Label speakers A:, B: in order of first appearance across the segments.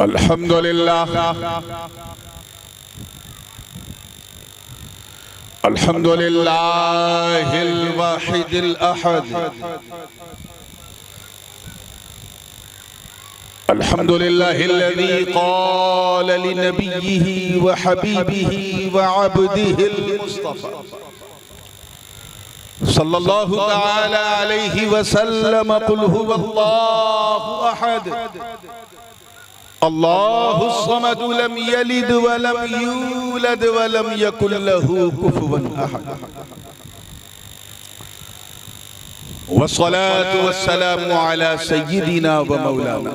A: अल्हम्दुलिल्लाह अल्हम्दुलिल्लाहिल वाहिदिल अहद अल्हम्दुलिल्लाहिल्लज़ी क़ाल लिनबिय्यिही व हबीबिही व अब्दिहिल मुस्तफ़ा सल्लल्लाहु तआला अलैहि वसल्लम क़ुल हुवल्लाहु अहद अल्लाहुस समद लम यलिद व लम यूलद व लम यकुल लहू कुफुवन अहद वस्सलातु वस्सलामु अला सय्यिदिना व मौलाना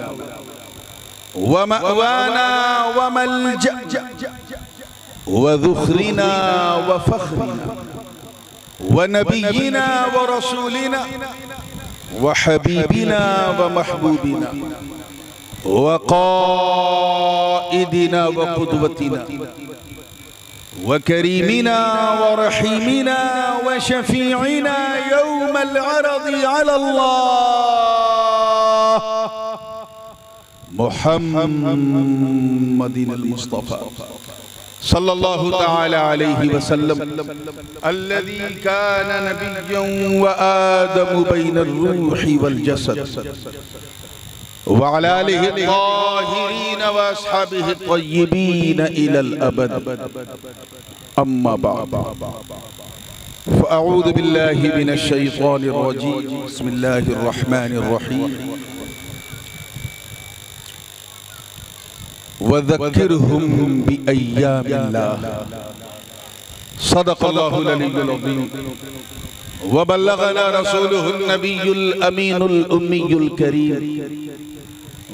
A: व मअवाना व मलजा व ज़ुखरिना व फ़ख्रिना व नबिय्यिना व रसूलिना व हबीबिना व महबूबिना व क़ाइदिना व क़ुदवतिना व करीमिना व रहीमिना व शफ़ीइना यौमल अरज़ि अलल्लाह मुहम्मदिनिल मुस्तफ़ा सल्लल्लाहु तआला अलैहि वसल्लम अल्लज़ी कान नबिय्यन व आदम बैनर रूहि वल जसद व अला आलिहि त्ताहिरीन व अस्हाबिहि त्तय्यिबीन इलल अबद अम्मा बअद फ़अऊज़ु बिल्लाहि मिनश शैतानिर रजीम बिस्मिल्लाहिर रहमानिर रहीम वज़क्किरहुम बिअय्यामिल्लाह सदक़ल्लाहुल अलीयुल अज़ीम व बल्लगना रसूलुहुन नबियुल अमीनुल उम्मियुल करीम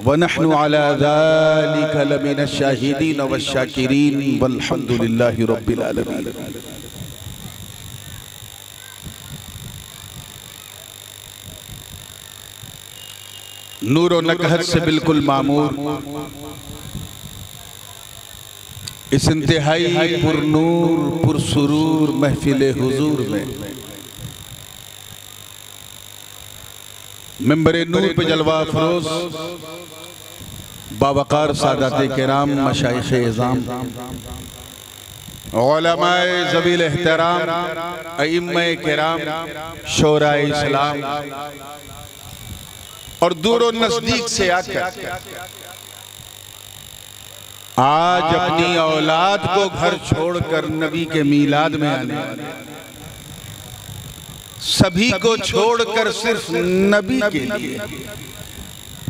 A: व नहनु अला ज़ालिका लमिनश शाहिदीन वश्शाकिरीन वल्हम्दुलिल्लाहि रब्बिल आलमीन। नूर व नकहत से बिल्कुल मामूर इस इंतहाई पुरनूर पुरसुरूर महफिल हुजूर में मिंबरे नूर पे जलवा अफरोज बावकार सादाते किराम मशाइख़े इज़ाम उलमाए ज़वील एहतराम अइम्माए किराम शोराए इस्लाम और दूर और नजदीक से आकर आज अपनी औलाद को घर छोड़कर नबी के मीलाद में आने वाले सभी को छोड़कर सिर्फ नबी के लिए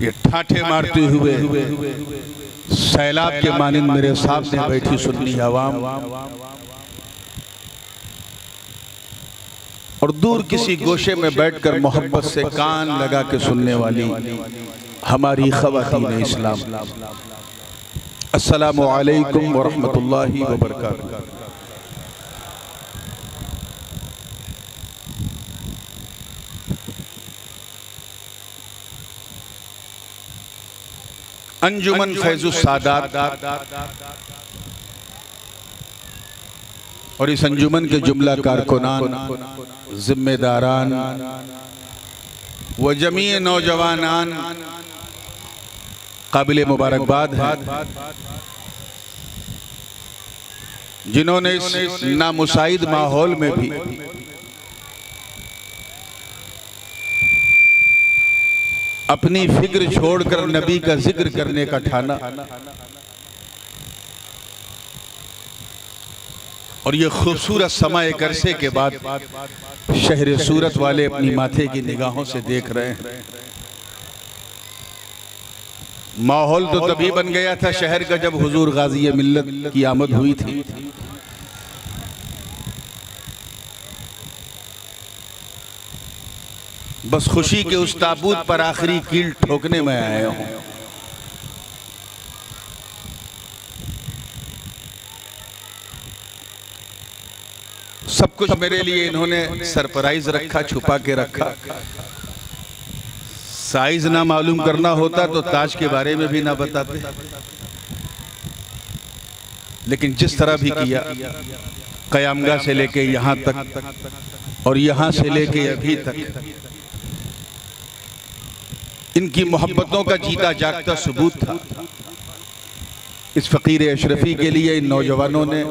A: ये ठाठे मारते हुए सैलाब के मानिंद मेरे सामने बैठी सुन्नी आवाम और दूर किसी गोशे में बैठकर मोहब्बत से कान लगा के सुनने वाली हमारी ख़वातीन इस्लाम, अस्सलामु अलैकुम व रहमतुल्लाहि व बरकातुहू। अंजुमन फैजुस सादात और इस अंजुमन के जुमला कारकुनान, जिम्मेदारान व जमी नौजवानान काबिल मुबारकबाद है जिन्होंने इस नामुसाइद माहौल में भी अपनी फिक्र छोड़कर नबी का जिक्र करने का ठाना और ये खूबसूरत समा एक अरसे के बाद शहर सूरत वाले अपनी माथे की निगाहों से देख रहे हैं। माहौल तो तभी बन गया था शहर का जब हुजूर गाजी मिल्लत की आमद हुई थी। बस खुशी के उस ताबूत पर आखिरी कील ठोकने में आया हूं। सब कुछ मेरे लिए इन्होंने सरप्राइज रखा, छुपा के रखा। साइज ना मालूम करना होता तो ताज के बारे में भी ना बताते, लेकिन जिस तरह भी किया क़यामगाह से लेके यहाँ तक और यहाँ से लेके अभी तक इनकी मोहब्बतों का जीता जागता सबूत था। इस फ़कीर अशरफी के लिए इन नौजवानों ने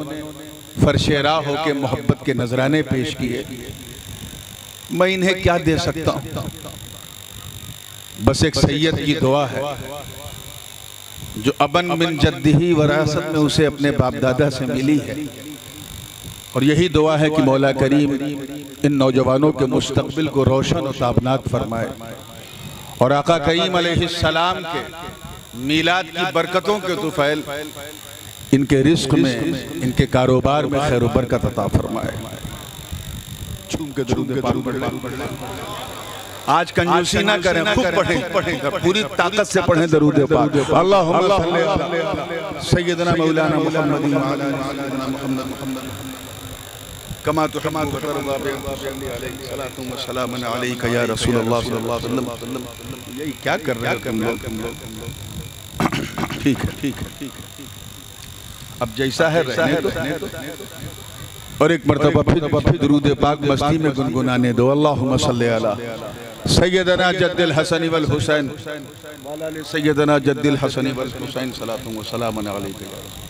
A: फरशेरा होकर मोहब्बत के नजराने पेश किए। मैं इन्हें क्या दे सकता हूँ, बस एक सैयद की दुआ है जो अबन मिन जद्दिही वरासत में उसे अपने बाप दादा से मिली है, और यही दुआ है कि मौला करीम इन नौजवानों के मुस्तकबिल को रोशन और ताबनाक फरमाए और आका करीम अलैहिस्सलाम के मीलाद की बरकतों के तुफैल इनके रिस्क में, इनके कारोबार में खैर बरकत अता फरमाए। आज कंजूसी ना करें, खूब पढ़ें, पूरी ताकत से पढ़ें दरूद पाक। अल्लाहुम्मा सल्ली अला सय्यदना मौलाना मुहम्मद कमा तुहिब्बु व तर्दा सलातु व सलामुन अलैका या रसूलल्लाह सल्लल्लाहु अलैहि वसल्लम। यही क्या कर रहे हैं तुम लोग? ठीक है, अब जैसा है रहने दो, और एक मर्तबा फिर दुरूद पाक मस्ती में गुनगुनाने दो। अल्लाहुम्मा सल्ली अला सय्यदना जद्दिल हसन वल हुसैन वाला सय्यदना जद्दिल हसन वल हुसैन सलातु व सलामुन अलैका या रसूल।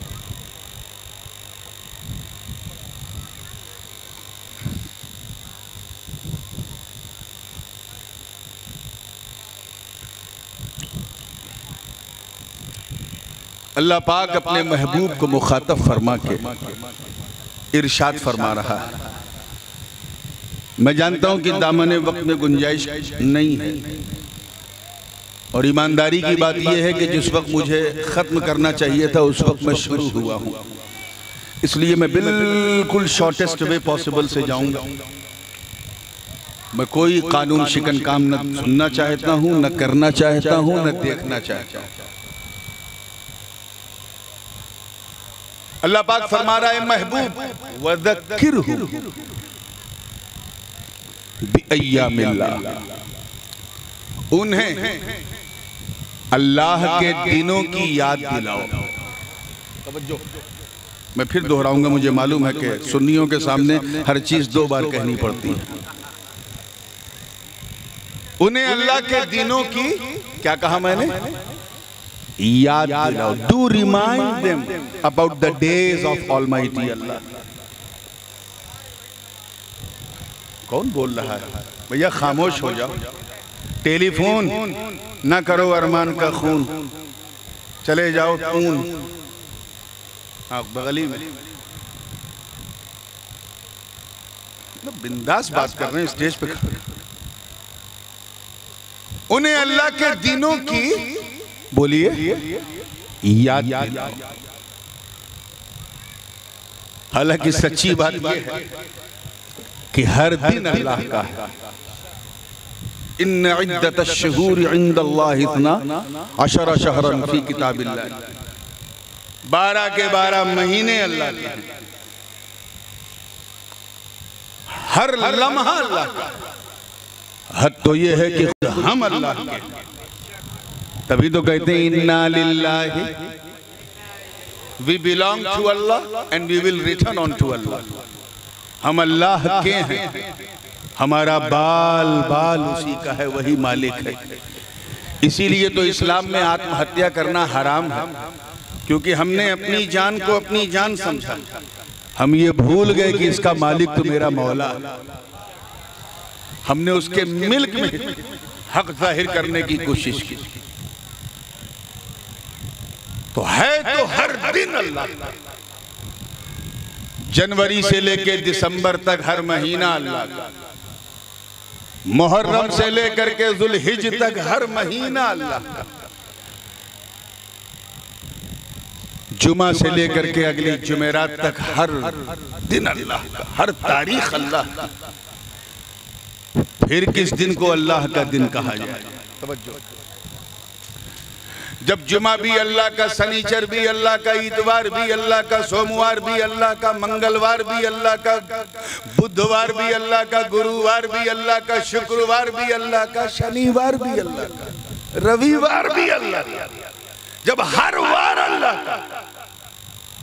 A: अल्लाह पाक अपने महबूब को मुखातब फरमा के इरशाद फरमा रहा है। मैं जानता हूं कि दामने वक्त में गुंजाइश नहीं है, और ईमानदारी की बात यह है कि जिस वक्त मुझे ख़त्म करना चाहिए था उस वक्त मैं शुरू हुआ हूं, इसलिए मैं बिल्कुल शॉर्टेस्ट वे पॉसिबल से जाऊंगा। मैं कोई कानून शिकन काम न सुनना चाहता हूं, न करना चाहता हूं, न देखना चाहता हूं। अल्लाह पाक फरमा रहा है, महबूब वज़क्किरहु बिअय्यामिल्लाह, उन्हें अल्लाह के दिनों की याद दिलाओ। तवज्जो, मैं फिर दोहराऊंगा, मुझे मालूम है कि सुन्नियों के सामने हर चीज दो बार कहनी पड़ती है। उन्हें अल्लाह के दिनों की क्या कहा मैंने? याद दिलाओ। Do remind them about the days of almighty Allah. कौन बोल रहा है? भैया खामोश हो जाओ, टेलीफोन ना करो अरमान का खून, चले जाओ खून बगली में। बिंदास बात कर रहे हैं स्टेज पे। उन्हें अल्लाह के दिनों की बोलिए याद दिलाओ। हालांकि सच्ची बात यह है कि हर दिन अल्लाह का है। इन्न इद्दतश-शुहूर इंदल्लाहि इतना अशरा शहरन फी किताबिल्लाह, 12 के 12 महीने अल्लाह के हैं। हर लम्हा अल्लाह का। हद तो ये है कि हम अल्लाह के, तभी तो कहते हैं इन्ना लिल्लाहि we belong to Allah and we will return unto Allah. हम अल्लाह के हैं, हमारा बाल बाल उसी का है, वही मालिक है। इसीलिए तो इस्लाम में आत्महत्या करना हराम है, क्योंकि हमने अपनी जान को अपनी जान समझा। हम ये भूल गए कि इसका मालिक तो मेरा मौला है। हमने उसके मिल्क में हक जाहिर करने की कोशिश की। तो है तो हर दिन अल्लाह, जनवरी से लेके दिसंबर तक हर महीना अल्लाह का, मुहर्रम से लेकर के जुल्हिज तक हर महीना अल्लाह का, जुमा से लेकर के अगली जुमेरात तक हर दिन अल्लाह का, हर तारीख अल्लाह का। फिर किस दिन को अल्लाह का दिन कहा जाए? तवज्जो, जब जुमा भी अल्लाह का, शनिचर भी अल्लाह का, इतवार भी अल्लाह का, सोमवार भी अल्लाह का, मंगलवार भी अल्लाह का, बुधवार भी अल्लाह का, गुरुवार भी अल्लाह का, शुक्रवार भी अल्लाह का, शनिवार भी अल्लाह का, रविवार भी अल्लाह का। जब हर वार अल्लाह का,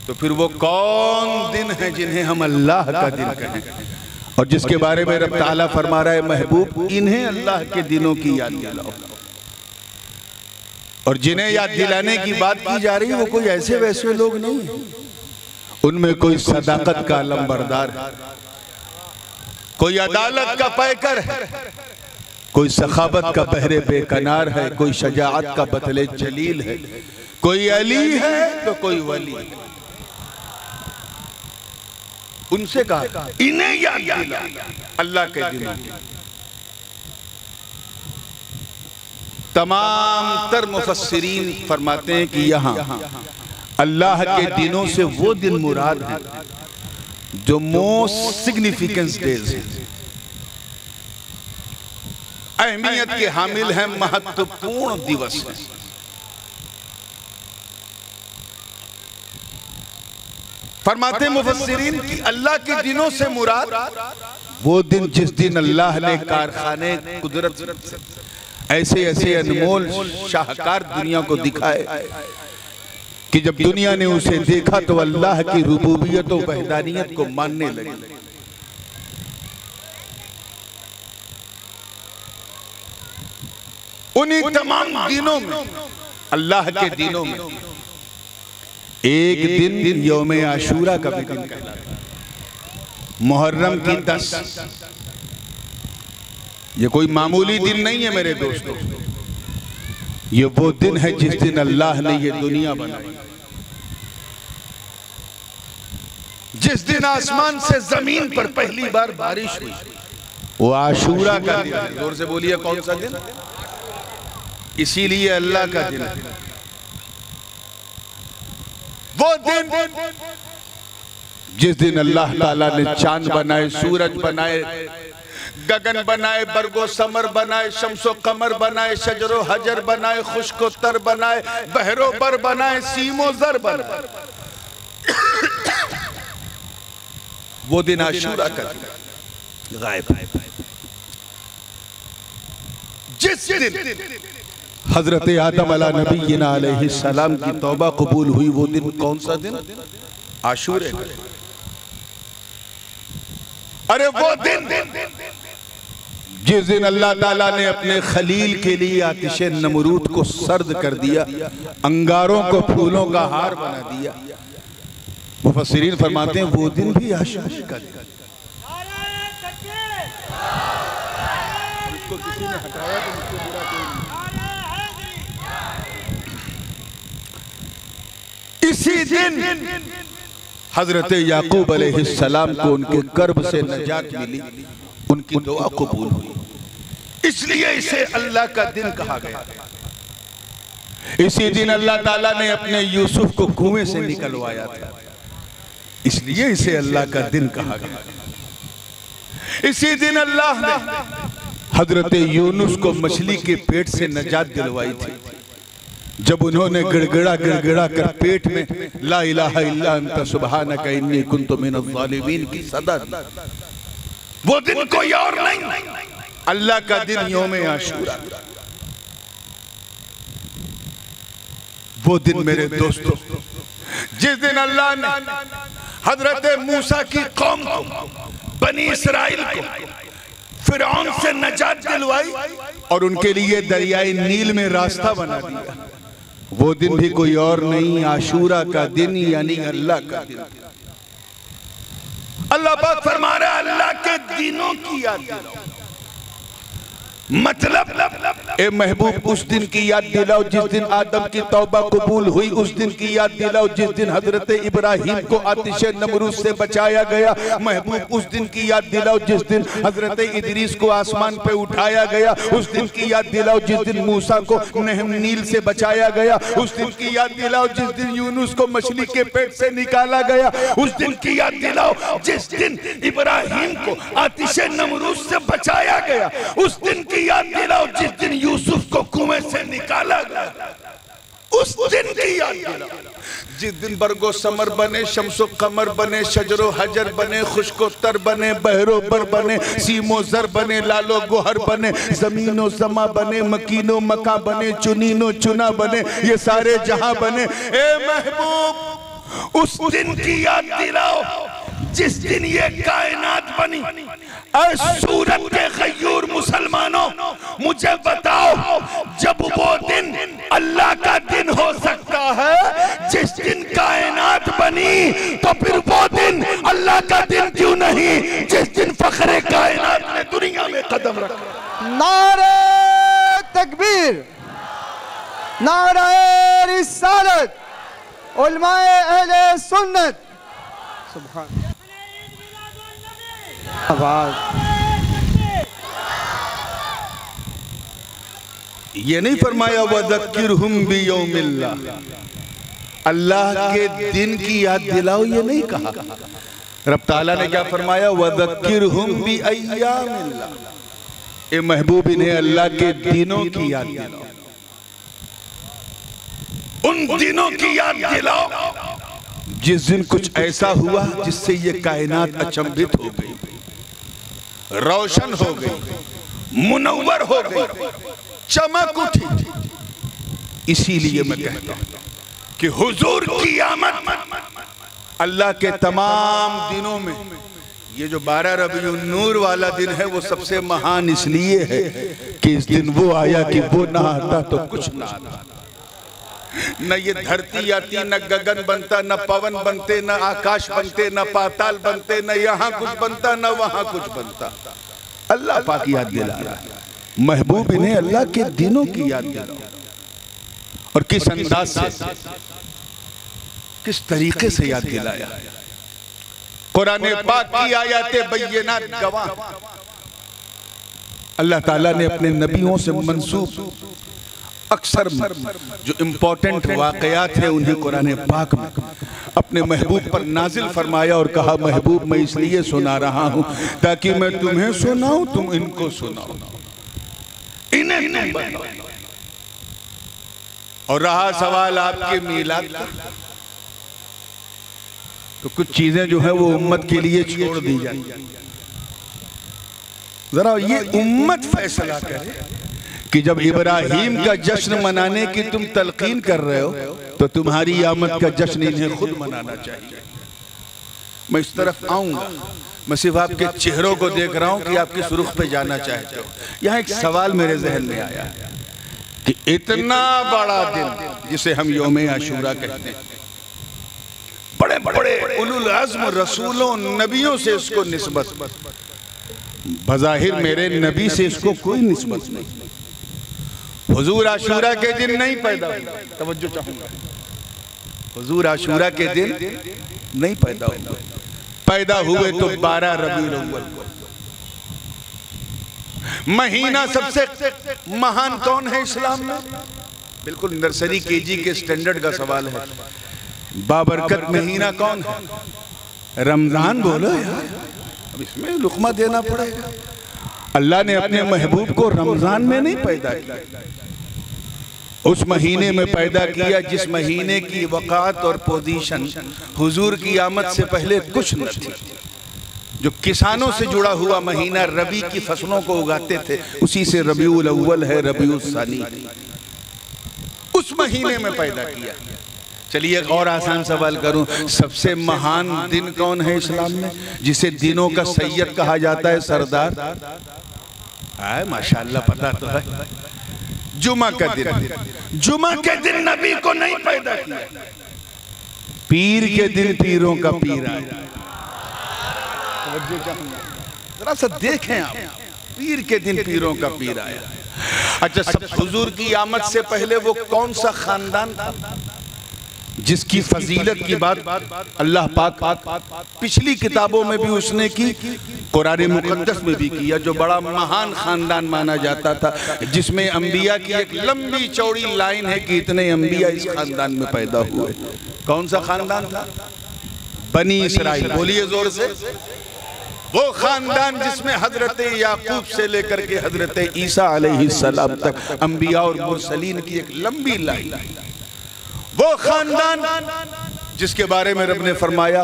A: तो फिर वो कौन दिन है जिन्हें हम अल्लाह का दिन कहें, और जिसके बारे में रब ताला फरमा रहा है, महबूब इन्हें अल्लाह के दिनों की याद दिलाओ। और जिन्हें याद दिलाने की बात की जा रही है वो कोई ऐसे वैसे लोग नहीं है। उनमें कोई सदाकत का अलंबरदार है, कोई अदालत का पैकर है, कोई सखावत का बहरे बेकनार है, कोई शजाअत का बतले जलील है, कोई अली है तो कोई वली है। उनसे कहा इन्हें याद दिला अल्लाह के दिनों। तमाम तर मुफस्सिरीन फरमाते हैं कि यहाँ अल्लाह के दिनों से वो दिन मुराद है जो मोस्ट सिग्निफिकेंस डेज हैं, अहमियत के हामिल हैं, महत्वपूर्ण दिवस हैं। फरमाते मुफस्सिरीन कि अल्लाह के दिनों से मुराद वो दिन जिस दिन अल्लाह ने कारखाने कुदरत ऐसे ऐसे अनमोल शाहकार दुनिया को दिखाए कि जब दुनिया ने उसे देखा तो अल्लाह की रुबूबियत और वहदानियत को मानने लगी। उन्हीं तमाम दिनों में, अल्लाह के दिनों में एक दिन यौम आशूरा का भी दिन कहलाता है, मुहर्रम की 10। ये कोई मामूली दिन नहीं है मेरे दोस्तों, ये वो दिन है जिस दिन अल्लाह ने ये दुनिया बनाई, जिस दिन आसमान से जमीन पर पहली बार बारिश हुई। वो आशूरा का दिन है। जोर से बोलिए कौन सा दिन? इसीलिए अल्लाह का दिन है। वो दिन जिस दिन अल्लाह ताला ने चांद बनाए, सूरज बनाए, गगन बनाए, बरगो समर बनाए, शम्सो कमर बनाए, शजरो हजर बनाए, खुश्को तर बनाए, बहरो बर बनाए, सीमो जर बनाए। वो दिन आशूरा का दिन गायब है। जिस दिन हजरत आदम अला नबीना अलैहिस्सलाम की तौबा कबूल हुई, वो दिन कौन सा दिन? आशूरे का। अरे वो दिन जिस दिन अल्लाह ताला ने अपने खलील के लिए आतिशे नमरूद को सर्द कर दिया, अंगारों को फूलों का हार बना दिया। मुफस्सिरीन फरमाते हैं वो दिन भी आशूरा का दिन। इसको किसी ने हटाया तो मुझको बुरा कोई नहीं। इसी दिन हजरत याकूब अलैहिस्सलाम को उनके गर्भ से नजात मिली, उनकी दुआ कबूल हुई, इसलिए इसे अल्लाह का दिन कहा गया। इसी दिन अल्लाह ताला ने अपने यूसुफ को कुएं से निकलवाया था, इसलिए इसे अल्लाह का दिन कहा गया। इसी दिन अल्लाह ने हजरत यूनुस को मछली के पेट से नजात दिलवाई थी, जब उन्होंने गिड़गिड़ा गिड़गिड़ा कर पेट में ला इलाहा इल्ला अंता सुब्हानका इन्नी कुन्तु मिनज़ ज़ालिमीन की सदा दी। वो दिन कोई और नहीं, अल्लाह का दिन यौम आशूरा। वो दिन मेरे दोस्तों जिस दिन अल्लाह ने हजरत मूसा की कौम को, बनी इसराइल को फिरौन से नजात दिलवाई और उनके लिए दरियाए नील में रास्ता बना दिया, वो दिन भी कोई और नहीं, आशूरा का दिन यानी अल्लाह का दिन। अल्लाह पाक फरमा रहा है अल्लाह के दिनों की याद दिलाओ, मतलब ए महबूब उस दिन की याद दिलाओ जिस दिन आदम की तौबा कबूल हुई, उस दिन की याद दिलाओ जिस दिन हजरत इब्राहिम को आतिशे नमरूद से बचाया गया। महबूब उस दिन की याद दिलाओ जिस दिन हजरत इदरीस को आसमान पे उठाया गया, उस दिन की याद दिलाओ जिस दिन मूसा को नील से बचाया गया, उस दिन की याद दिलाओ जिस दिन यूनुस को मछली के पेट से निकाला गया, उस दिन की याद दिलाओ जिस दिन इब्राहिम को आतिशे नमरूद से बचाया गया, उस दिन याद दिलाओ जिस दिन यूसुफ को कुएं से निकाला गया, उस दिन की याद दिलाओ जिस दिन बरगो समर बने, शम्सो कमर बने, शजरो हजर बने, खुश्को तर बने, बहरो बर बने, सीमो जर बने, लालो गोहर बने, जमीनो जमा बने, मकीनो मका बने, चुनीनो चुना बने, ये सारे जहां बने। ए महबूब उस दिन की याद दिलाओ जिस दिन ये कायनात बनी, ऐ सूरत के गयूर मुसलमानों, मुझे बताओ जब वो दिन अल्लाह का दिन हो सकता है जिस दिन कायनात बनी, तो फिर वो दिन अल्लाह का दिन क्यों नहीं जिस दिन फखरे कायनात ने दुनिया में कदम रखा।
B: नारे तकबीर, नारे रिसालत, उलमाए अहले सुन्नत। सुभान
A: ये नहीं फरमाया वज़क्किरहुम बियौमिल्लाह, अल्लाह के दिन की याद दिलाओ, ये नहीं कहा। रब ताला ने क्या फरमाया, वज़क्किरहुम बिअय्यामिल्लाह, ए महबूब इन्हें अल्लाह के दिनों की याद दिलाओ, उन दिनों की याद दिलाओ जिस दिन कुछ ऐसा हुआ जिससे ये कायनात अचंभित हो गई, रोशन हो गई, मुनव्वर हो गई, चमक उठी। इसीलिए मैं कहता हूं कि हुजूर की आमद अल्लाह के तमाम दिनों में ये जो 12 रबीउन नूर वाला दिन है वो सबसे महान इसलिए है कि इस दिन वो आया कि वो ना आता तो कुछ ना आता। न ये धरती आती, न गगन बनता, न पवन बनते, न आकाश बनते, न पाताल बनते, न यहाँ कुछ बनता, न वहां कुछ बनता। अल्लाह पाक याद दिला रहा है, महबूब इन्हें अल्लाह के दिनों की याद दिलाओ। और किस अंदाज से, किस तरीके से याद दिलाया। कुरान पाक की आयतें बय्यिनात गवाह, अल्लाह ताला ने अपने नबियों से मंसूब अक्सर जो इम्पोर्टेंट वाकयात है उन्हें कुरान पाक में अपने महबूब पर नाजिल फरमाया और कहा, महबूब मैं इसलिए सुना रहा हूं ताकि मैं तुम्हें सुनाऊं, तुम इनको सुनाओ, इन्हें तुम बताओ। और रहा सवाल आपके मीलाद का, तो कुछ चीजें जो है वो उम्मत के लिए छोड़ दी जाती, जरा ये उम्मत फैसला करे कि जब इब्राहिम का जश्न मनाने की तुम तलकीन कर रहे हो तो तुम्हारी आमद का जश्न इन्हें खुद मनाना चाहिए। मैं इस तरफ आऊंगा, मैं सिर्फ आपके चेहरों को देख रहा हूं कि आप किस रुख पे जाना चाहते हो। यहाँ एक सवाल मेरे जहन में आया कि इतना बड़ा दिन जिसे हम यौम आशूरा कहते हैं, बड़े बड़े उलुल अज़्म रसूलों नबियों से इसको निस्बत, बज़ाहिर मेरे नबी से इसको कोई निस्बत नहीं। हुजूर आशूरा के दिन नहीं पैदा हुआ, तवज्जो चाहूंगा, हुजूर आशूरा के दिन नहीं पैदा हुआ, पैदा हुए तो 12 रबीउल अव्वल को। महीना सबसे महान कौन है इस्लाम में? बिल्कुल नर्सरी केजी के स्टैंडर्ड का सवाल है। बाबरकत महीना कौन है? रमजान। बोलो यार, अब इसमें लुकमा देना पड़ेगा। अल्लाह ने अपने महबूब को रमजान में नहीं पैदा किया, उस महीने में पैदा किया जिस महीने की वक़ात और पोजीशन हुजूर की आमद से पहले कुछ न थी। जो किसानों से जुड़ा हुआ महीना, रबी की फसलों को उगाते थे, उसी से रबीउल अव्वल है, रबीउल सानी, उस महीने में पैदा किया। चलिए एक और आसान सवाल करूं, सबसे महान दिन कौन है इस्लाम में जिसे दिनों का सैयद कहा जाता है, सरदार? आए माशाल्लाह, पता तो है। जुमा का दिन, जुमा के दिन नबी को नहीं पैदा किया, पीर के दिन पीरों का पीर आया। जरा सा देखें आप, पीर के दिन पीरों का पीर आया। अच्छा, सब हुजूर की आमद से पहले वो कौन सा खानदान था जिसकी फजीलत की बात अल्लाह पाक पिछली किताबों में भी उसने की, कुरान मुकद्दस में भी किया, जो बड़ा महान खानदान माना जाता था, जिसमें अंबिया की एक लंबी चौड़ी लाइन है कि इतने अंबिया इस खानदान में पैदा हुए। कौन सा खानदान था? बनी इसराइल। बोलिए जोर से। वो खानदान जिसमें हजरत याकूब से लेकर के हजरत ईसा अलैहिस्सलाम तक अंबिया और मुरसलीन की एक लंबी लाइन, वो खानदान जिसके बारे में रब ने फरमाया,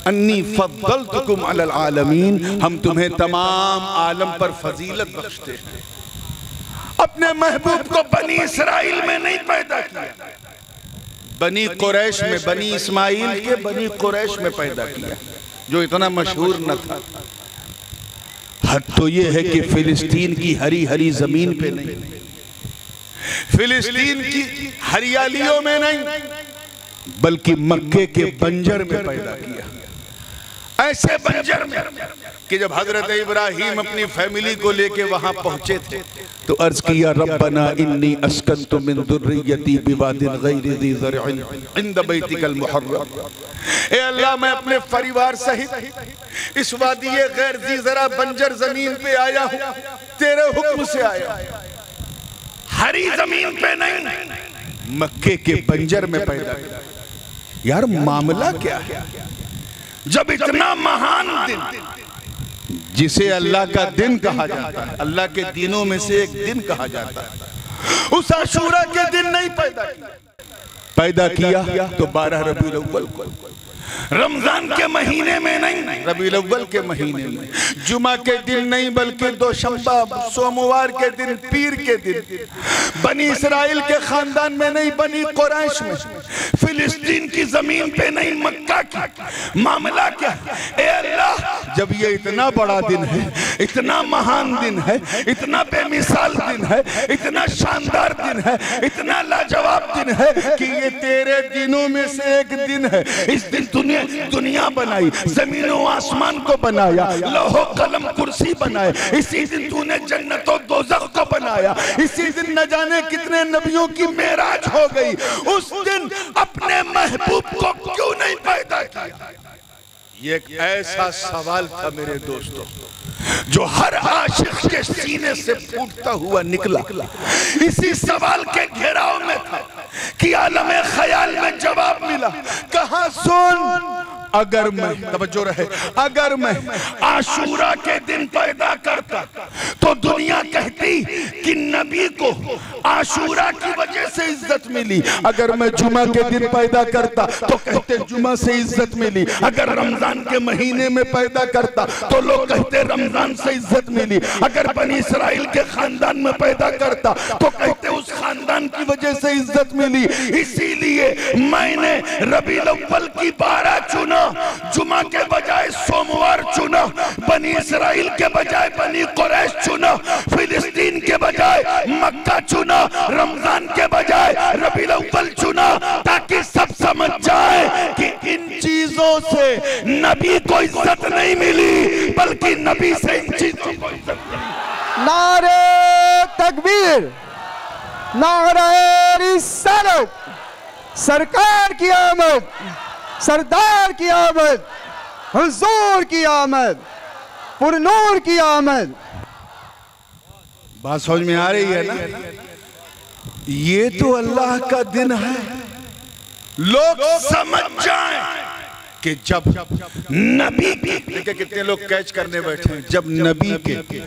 A: अन्नी फद्दलतुकुम अलल आलमीन, हम तुम्हें तमाम आलम पर फजीलत बख्शते हैं। अपने महबूब को बनी इसराइल में नहीं पैदा किया, बनी कुरैश में, बनी इस्माइल के बनी कुरैश में पैदा किया। जो इतना मशहूर न था। हद तो ये है कि फिलिस्तीन की हरी हरी जमीन पे नहीं, फिलिस्तीन की हरियालियों में नहीं, बल्कि मक्के के बंजर में पैदा किया। ऐसे बंजर में कि जब हजरत इब्राहिम अपनी फैमिली को लेके वहां पहुंचे थे तो अर्ज किया, रब्बना इन्नी अस्कन्तु मिन दुर्रियती बिवादिन गैरि ज़ी ज़रअन इंद बैतिकल मुहर्रम। ए अल्लाह, मैं अपने परिवार सहित इस वादी गैर ज़ी ज़रा बंजर जमीन पे आया हूं, तेरे हुक्म से आया, हरी जमीन पे नहीं, मक्के के बंजर में पैदा किया। यार मामला क्या है? जब इतना महान दिन, जिसे अल्लाह का दिन कहा जाता है, अल्लाह के दिनों में से एक दिन कहा जाता है, उस आशूरा के दिन नहीं पैदा किया तो 12 रबीउल अव्वल को, रमजान के महीने में नहीं, रबीउल अव्वल के महीने में, जुमा के दिन नहीं, बल्कि दोशंबा सोमवार के दिन, पीर के दिन, बनी इसराइल के खानदान में नहीं, बनी कुरैश में, फिलिस्तीन की जमीन पे नहीं, मक्का की। मामला क्या? ए अल्लाह, जब ये इतना बड़ा दिन है, इतना महान दिन है, इतना बेमिसाल दिन है, इतना शानदार दिन है, इतना लाजवाब दिन है कि ये तेरे दिनों में से एक दिन है। इस दिन दुनिया बनाई, जमीन और आसमान को बनाया, लौह कलम कुर्सी बनाए, इसी दिन तूने जन्नत और दोज़ख को बनाया, इसी दिन न जाने कितने नबियों की मेराज हो गई। उस दिन अपने महबूब को क्यों नहीं पैदा किया? ये एक ऐसा सवाल था मेरे दोस्तों, जो हर आशिक के सीने से फूटता हुआ निकला। इसी सवाल के घेराव में था कि आलम ख्याल में जवाब मिला। कहा, सुन, अगर मैं, तवज्जो रहे, अगर मैं आशूरा के दिन पैदा करता तो दुनिया कहती कि नबी को आशूरा की वजह से इज्जत मिली। अगर मैं जुमा के दिन पैदा करता तो कहते जुमा से इज्जत मिली। अगर रमजान के महीने में पैदा करता तो लोग कहते रमजान से इज्जत मिली। अगर बनी इसराइल के खानदान में पैदा करता तो कहते उस खानदान की वजह से इज्जत मिली। इसीलिए मैंने रबीउल अव्वल की 12 चुना, जुमा के बजाय सोमवार चुना, बनी इसराइल के बजाय बनी कुरैश चुना, फिलिस्तीन के बजाय मक्का चुना, रमजान के बजाय रबीउल अव्वल चुना, ताकि सब समझ जाए कि इन चीजों से नबी को इज्जत नहीं मिली, बल्कि नबी से इन चीजों को इज्जत मिली।
B: नारे तकबीर, नारे रिसालत, सरकार की आमद, सरदार की आमद, हुजूर की आमद, पुरनूर की आमद।
A: बात समझ में आ रही है ना? ये तो अल्लाह का दिन है। लोग समझ जाएं कि जब नबी के, कितने लोग कैच करने बैठे हैं, जब नबी के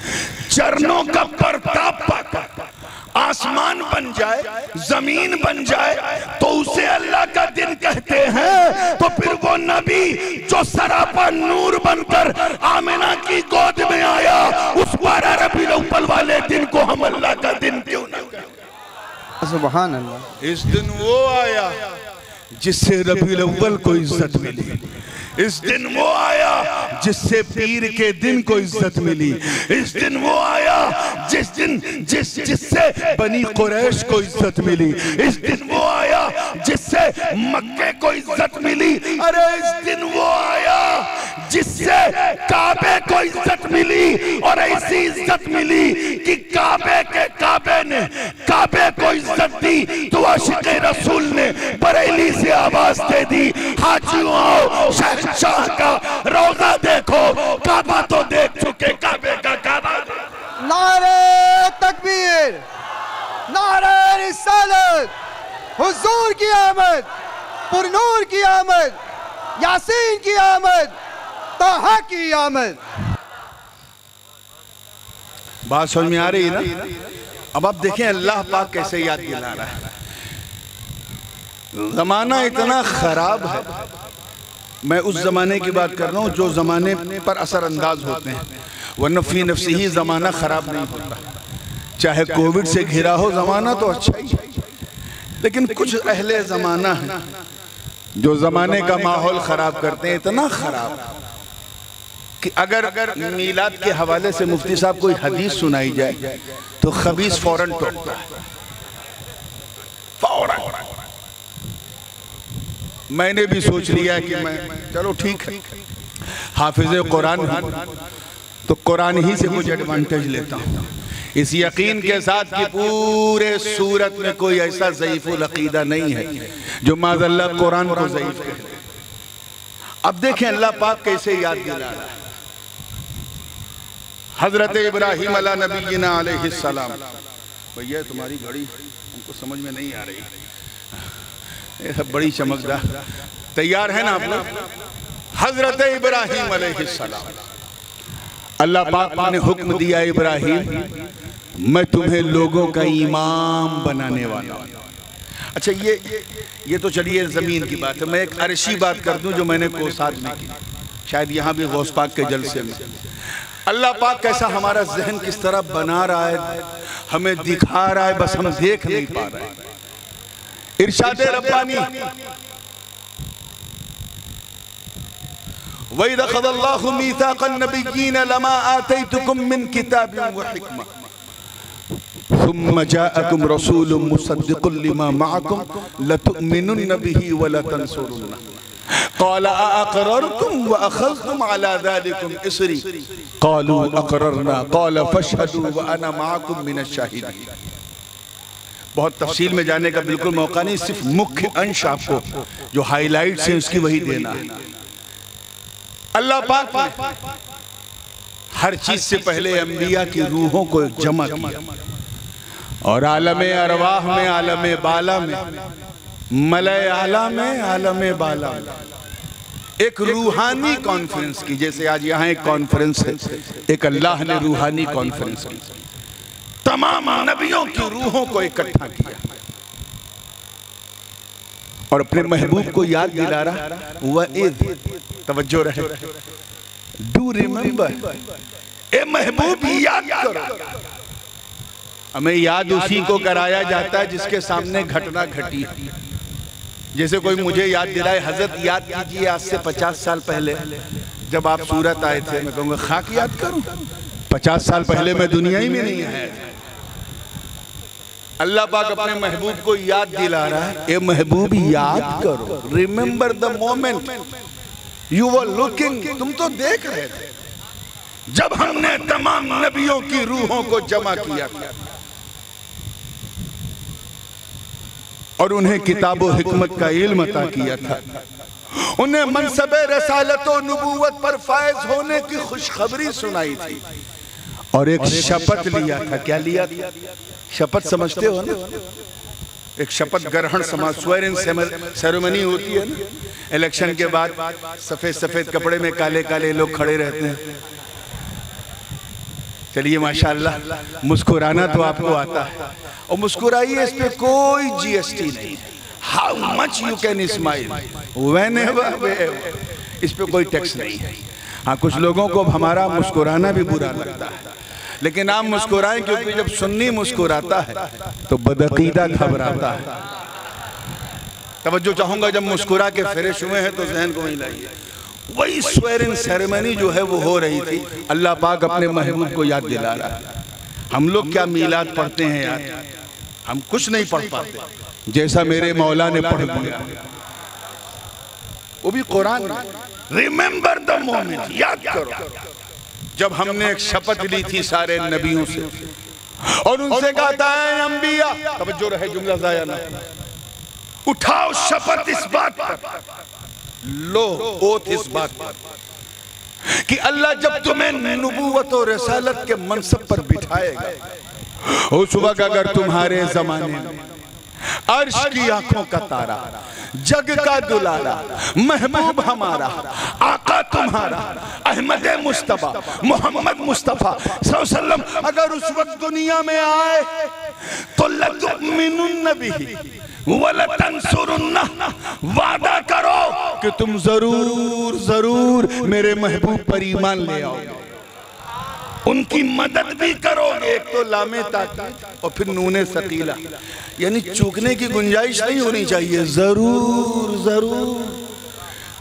A: चरणों का प्रताप पाकर आसमान बन जाए, जमीन बन जाए, तो उसे अल्लाह का दिन कहते हैं। तो फिर वो नबी जो सरापा नूर बनकर आमिना की गोद में आया, उस 12 रबीउल अव्वल वाले दिन को हम अल्लाह का दिन क्यों न कहें?
B: सुभान अल्लाह।
A: इस दिन वो आया जिससे रबीउल अव्वल को इज्जत मिली। इस दिन वो आया जिससे पीर के दिन को इज्जत मिली। इस दिन वो आया जिससे बनी कुरैश को इज्जत मिली। इस दिन वो आया जिससे मक्के को इज्जत मिली। अरे इस दिन वो आया जिससे काबे को इज्जत मिली, और ऐसी इज्जत मिली कि काबे ने काबे को इज्जत दी तो आशिक़े रसूल ने बरेली से आवाज दे दी, हाजियों आओ, शहंशाह का रोजा देखो, काबा तो देख चुके, काबे का काबा।
B: नारे तकबीर, नारे रिसालत, हुजूर की आमद, पुरनूर की आमद, यासीन की आमद, ताहा की आमद।
A: बात समझ में आ रही है ना? अब आप देखें अल्लाह पाक कैसे याद दिला रहा है। जमाना इतना खराब है, मैं उस जमाने की बात कर रहा हूँ जो जमाने पर असर अंदाज होते हैं, वरना फी नफ्सी ही जमाना खराब नहीं होता। चाहे कोविड से घिरा हो जमाना तो अच्छा ही है, लेकिन कुछ अहले जमाना है जो जमाने का माहौल खराब करते हैं, इतना खराब कि अगर मीलाद के हवाले से मुफ्ती साहब कोई हदीस सुनाई जाए तो खबीस फौरन टोकता है, फौरन। मैंने भी सोच लिया कि मैं चलो ठीक है, हाफिज कुरान तो कुरान ही से कुछ एडवांटेज लेता हूँ, इस यकीन के साथ कि पूरे सूरत में कोई ऐसा ज़ईफ़ुल अक़ीदा नहीं है जो माज़अल्लाह कुरान को ज़ईफ़ कहे। अब देखें अल्लाह पाक कैसे याद दिला रहा है। हजरत इब्राहीम अला नबीना अलैहिस्सलाम, भैया तुम्हारी घड़ी हमको समझ में नहीं आ रही, ये सब बड़ी चमकदार, तैयार है ना आप लोग? हजरत इब्राहीम अलैहिस्सलाम, अल्लाह पाक ने हुक्म दिया, इब्राहीम मैं तुम्हें लोगों का इमाम बनाने वाला हूं। अच्छा ये तो चलिए जमीन की बात है, मैं एक अर्शी बात कर दूं जो मैंने कोसाद में की, शायद यहाँ भी गौस पाक के जलसे में अल्लाह पाक कैसा हमारा जहन किस तरह बना रहा है, हमें दिखा रहा है, बस हम देख नहीं पा रहे हैं। इरशाद रब्बानी, वइज़ अख़ज़ल्लाहु मीसाक़न नबिय्यीन लमा आतैतुकुम मिन किताबिन व हिक्मा सुम्मा जाअकुम रसूलुम मुसद्दिक़ुन लिमा मअकुम लतु'मिनुन्न बिही व लतंसुरुन्नह क़ाल अअक़ररतुम व अख़ज़्तुम अला ज़ालिकुम इसरी क़ालू अक़ररना क़ाल फ़शहदू व अना मअकुम मिनश शाहिदीन। बहुत तफसील में जाने का बिल्कुल मौका नहीं, सिर्फ मुख्य अंश आपको जो हाईलाइट्स हैं उसकी वही देना है। अल्लाह पाक ने हर चीज से पहले अंबिया की रूहों को जमा किया और आलमे अरवाह में, आलमे बाला में, मलय आला में, आलमे बाला में एक रूहानी कॉन्फ्रेंस की, जैसे आज यहाँ एक कॉन्फ्रेंस है, एक अल्लाह ने रूहानी कॉन्फ्रेंस की, तमाम नबियों की रूहों को इकट्ठा किया और अपने महबूब को याद दिला रहा। वइज़, तवज्जो रहे, डू रिमेंबर, ए महबूब याद करो। हमें याद उसी को कराया जाता है जिसके सामने घटना घटी है। जैसे कोई मुझे याद दिलाए, हजरत याद कीजिए आज से 50 साल पहले जब आप सूरत आए थे, मैं कहूँगा खाक याद करूं, 50 साल पहले मैं दुनिया ही में नहीं है। अल्लाह पाक अपने महबूब को याद दिला रहा है, ए महबूब याद करो, remember the moment you were looking, तुम तो देख रहे थे जब हमने तमाम नबियों की रूहों को जमा किया और उन्हें किताब व हिकमत का इल्म अता किया था, उन्हें मनसबे रसालत व नबूवत पर फायज होने की खुशखबरी सुनाई थी और एक शपथ लिया था। क्या लिया था? शपथ समझते हो ना, एक शपथ ग्रहण समाज, स्वेरिंग सेरेमनी होती है ना, इलेक्शन के बाद सफेद सफेद कपड़े में काले काले लोग खड़े रहते हैं। चलिए माशाअल्लाह, मुस्कुराना तो आपको आता है और मुस्कुराइए, इस पे कोई जीएसटी नहीं। How much you can smile whenever, इस पे कोई टैक्स नहीं है। हाँ, कुछ लोगों को हमारा मुस्कुराना भी बुरा लगता है, लेकिन आप मुस्कुराएं, क्योंकि जब सुन्नी मुस्कुराता है तो बदअकीदा घबराता है। तवज्जो चाहूंगा, जब मुस्कुरा के फ्रेश हुए हैं तो जहन को वहीं लाइए। वही स्वेरिंग सेरेमनी जो है वो हो रही थी, अल्लाह पाक अपने महबूब को याद दिला रहा है। हम लोग क्या मीलाद पढ़ते हैं यार, हम कुछ नहीं पढ़ पाते, जैसा मेरे मौला ने पढ़ दिया, वो भी कुरान में। रिमेंबर द मोमेंट, याद करो जब हमने एक शपथ ली थी सारे नबियों से और उनसे कहता है अंबिया, तवज्जो रहे, जुमला ज़ाया ना, उठाओ शपथ इस बात पर, लो ओथ इस बात पर कि अल्लाह जब तुम्हें नबूवत और रसालत के मनसब पर बिठाएगा, उस वक्त अगर तुम्हारे जमाने में अर्श की आंखों का तारा, जग का दुलारा, महबूब हमारा, आका तुम्हारा, अहमद मुस्तफा, मोहम्मद मुस्तफा सल्लल्लाहु अलैहि वसल्लम अगर उस वक्त दुनिया में आए तो लतुमिनुन्न बिही वलतंसुरुन्ना, वादा करो कि तुम जरूर जरूर मेरे महबूब पर ईमान ले आओगे, उनकी मदद भी करोगे। एक तो लामे ताकीद और फिर नूने सकीला, यानी चूकने की गुंजाइश नहीं होनी चाहिए। जरूर जरूर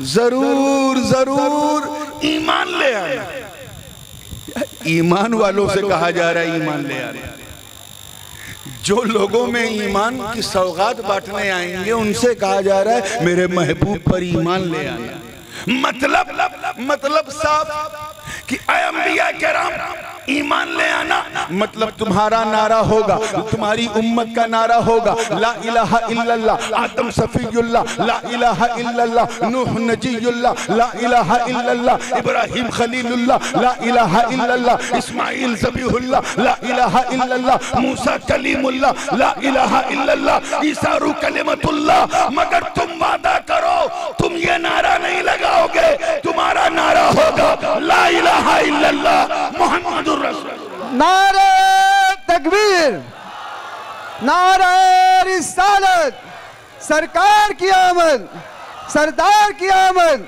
A: जरूर जरूर ईमान ले आना। ईमान वालों से कहा जा रहा है ईमान ले आना। जो लोगों में ईमान की सौगात बांटने आएंगे उनसे कहा जा रहा है मेरे महबूब पर ईमान ले आना। मतलब साफ कि ऐ अंबिया किराम ईमान ले आना, मतलब तुम्हारा नारा होगा, तुम्हारी उम्मत का नारा होगा ला इलाहा इल्लल्लाह, आदम सफीयुल्लाह ला इलाहा इल्लल्लाह, नूह नजीयुल्लाह ला इलाहा इल्लल्लाह, इब्राहिम खलीलुल्लाह ला इलाहा इल्लल्लाह, इस्माइल ज़बीहुल्लाह ला इलाहा इल्लल्लाह, मूसा कलीमुल्लाह ला इलाहा इल्लल्लाह, ईसा रूह कलिमतुल्लाह। मगर तुम वादा करो तुम ये नारा नहीं लगाओगे, तुम्हारा नारा होगा ला इलाहा इल्लल्लाह मुहम्मदुर रसूलुल्लाह।
B: नारे तकबीर, नारे रिसालत, सरकार की आमद, सरदार की आमद,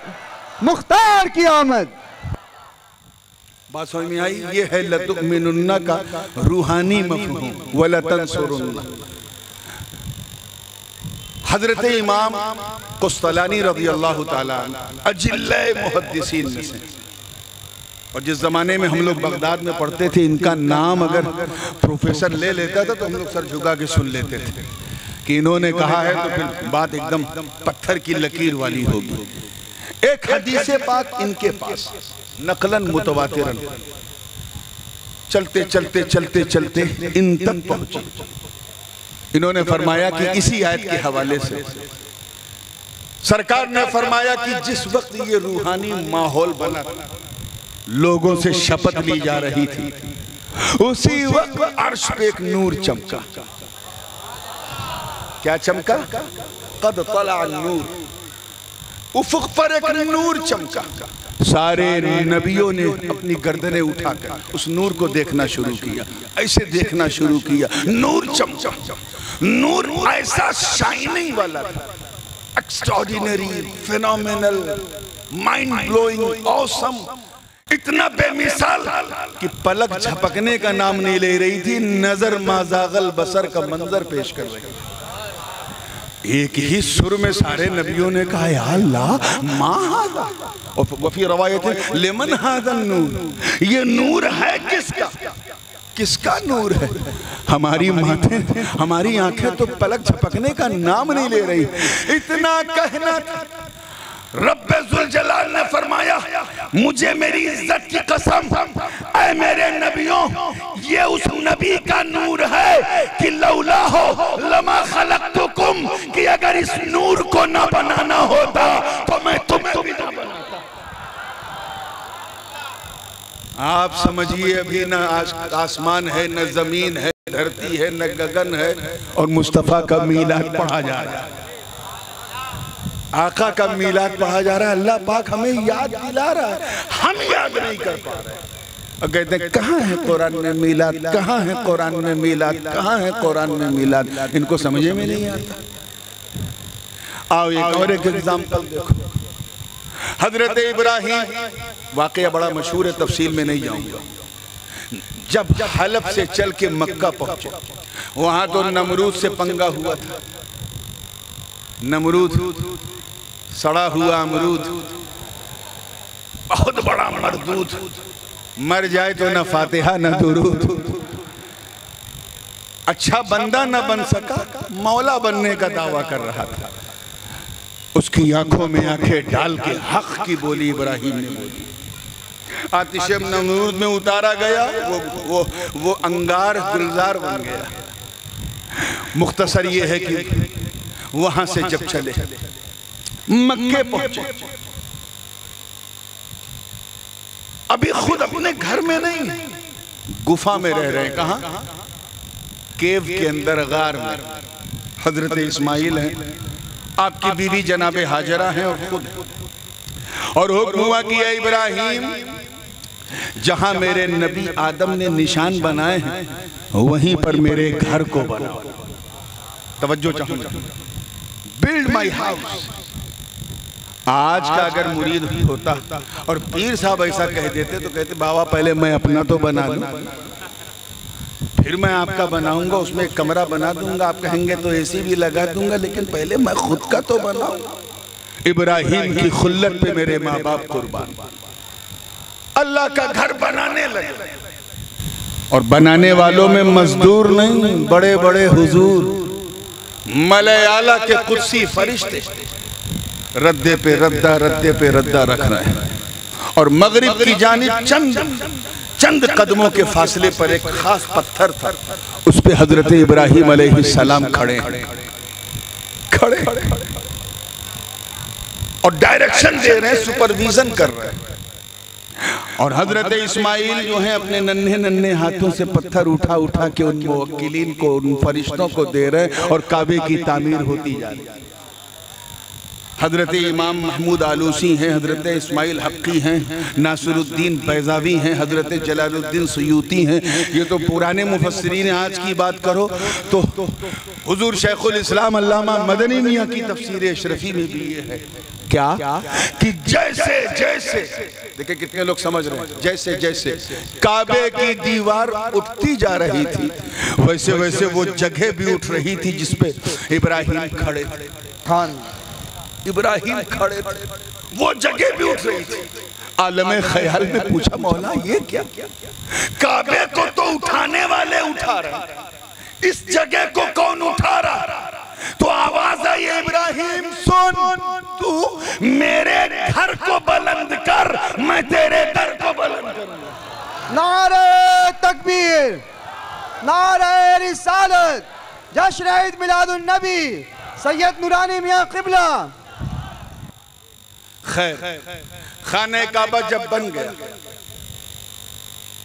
B: मुख्तार की आमद।
A: बात समझ में आई? ये है लतुमिनुन्ना का रूहानी मफ़हूम, वला तंसुरुन्ना। हजरत इमाम कुस्तलानी रज़ी अल्लाह ताला अजिल्ले मुहद्दिसीन में से, और जिस ज़माने में हम लोग बगदाद में पढ़ते थे इनका नाम अगर प्रोफेसर ले लेता था तो हम लोग सर झुका के सुन लेते थे कि इन्होंने कहा है, तो फिर बात एकदम पत्थर की लकीर वाली होगी। एक हदीस पाक इनके पास नकलन मुतवातिरन चलते चलते चलते चलते इन तक पहुंची। इन्होंने फरमाया कि इसी आयत के हवाले से सरकार ने फरमाया कि जिस वक्त ये रूहानी माहौल बना, लोगों से शपथ ली जा रही थी, उसी वक्त अर्श पे एक नूर चमका। क्या चमका? कद तला नूर, उफुक पर एक नूर चमका। सारे नबियों ने अपनी गर्दनें उठाकर उस नूर को देखना शुरू किया, ऐसे देखना शुरू किया। नूर चमका, नूर ऐसा शाइनिंग वाला था, extraordinary, phenomenal, mind blowing, awesome, इतना बेमिसाल कि पलक झपकने का नाम नहीं ले रही थी, नजर माजागल बसर का मंजर पेश कर रही। एक ही सुर में सारे नबियों ने कहा या अल्लाह मा हादा, और वफी रवायत है लिमन हादा नूर, ये नूर है किसका? किसका नूर है? हमारी माथे, हमारी आंखें तो पलक झपकने का नाम नहीं ले रही। इतना कहना था, रब्बे जुल जलाल ने फरमाया मुझे मेरी इज्जत की कसम, ऐ मेरे नबियों, ये उस नबी का नूर है कि लौला हो लमा खलक़तुकुम, कि अगर इस नूर को ना बनाना होता तो मैं तुम्हें भी ना बनाता। आप समझिए अभी न आसमान है, न जमीन है, धरती है, न गगन है, और मुस्तफा का मीलाद पढ़ा जा रहा है, आका का मीलाद पढ़ा जा रहा है। अल्लाह पाक हमें याद दिला रहा है, हम याद नहीं कर पा रहे। और कहते हैं कहाँ है कुरान में मीलाद, कहाँ है कुरान में मीलाद, कहाँ है कुरान में मीलाद? इनको समझे में नहीं आता। आओ एक और एक एग्जाम्पल देखो। हजरत इब्राहिम, वाकया बड़ा मशहूर है, तफसील में नहीं जाऊंगा। जब हलफ से चल के मक्का पहुंचे, वहां तो नमरूद से पंगा हुआ था। नमरूद सड़ा हुआ अमरूद, बहुत बड़ा मरदूद, मर जाए तो न फातिहा न दुरूद। अच्छा बंदा न बन सका, मौला बनने का दावा कर रहा था। उसकी आंखों में आंखें डाल के हक की बोली इब्राहिम ने बोली। आतिशे नमरूद में उतारा गया, वो अंगार गुलजार बन गया। मुख्तसर ये है कि वहां से जब चले मक्के पहुंचे, अभी खुद अपने घर में नहीं, गुफा में रह रहे हैं। कहां? केव के अंदर, गार में। हजरत इस्माइल हैं, आपकी बीवी जनाबे हाजरा हैं, और खुद। और हुक्म हुआ कि इब्राहिम, जहां मेरे नबी आदम ने निशान बनाए हैं वहीं पर मेरे घर को बनाओ। तवज्जो चाहूंगा, बिल्ड माई हाउस। आज का अगर मुरीद होता और पीर साहब ऐसा कह देते तो कहते बाबा पहले मैं अपना तो बना लूं, फिर मैं आपका बनाऊंगा, उसमें एक कमरा बना दूंगा, आप कहेंगे तो एसी भी लगा दूंगा, लेकिन पहले मैं खुद का तो बनाऊं। इब्राहिम की खुल्लत पे मेरे माँ बाप कुर्बान। अल्लाह का घर बनाने लगे, और बनाने वालों में मजदूर नहीं, बड़े बड़े हुजूर मलयाला के कुर्सी फरिश्ते रद्दे पे रद्दा रख रहे हैं, और मगरिब की जानिब चंद कदमों के फासले पर एक खास पत्थर था, उस पे हजरत इब्राहिम अलैहिस्सलाम खड़े और डायरेक्शन दे रहे हैं, सुपरविजन कर रहे हैं। और हजरत इस्माइल जो है अपने नन्हे नन्हे हाथों से पत्थर उठा के उन मुवक्किलीन को, उन फरिश्तों को दे रहे हैं, और काबे की तामीर होती जा रही है। हजरत इमाम महमूद आलूसी हैं, हजरत इस्माइल हक्की हैं, नासिरुद्दीन बैज़ावी हैं, हजरत जलालुद्दीन सुयूती हैं। ये तो पुराने मुफस्सिरीन हैं। आज की बात करो तो हुजूर शेखुल इस्लाम अल्लामा मदनी मियाँ की तफसीर अशरफी में भी ये है क्या कि जैसे जैसे देखिए कितने लोग समझ रहे हैं, जैसे जैसे काबे की दीवार उठती जा रही थी, वैसे वैसे वो जगह भी उठ रही थी जिसपे इब्राहिम खड़े थे। इब्राहिम खड़े थे, वो जगह भी उठ रही थी। आलमे ख्याल में पूछा, मौला ये क्या? काबे को तो उठाने वाले उठा रहे, इस जगह को कौन उठा रहा? तो आवाज आई, इब्राहिम सुन, तू मेरे घर को बुलंद कर, मैं तेरे दर को बुलंद करूंगा।
B: नारे तकबीर, नारे रिसालत, जश्न ईद मिलादुन नबी सैयद नूरानी मियां क़िबला।
A: खैर, खाने काबा जब बन गया,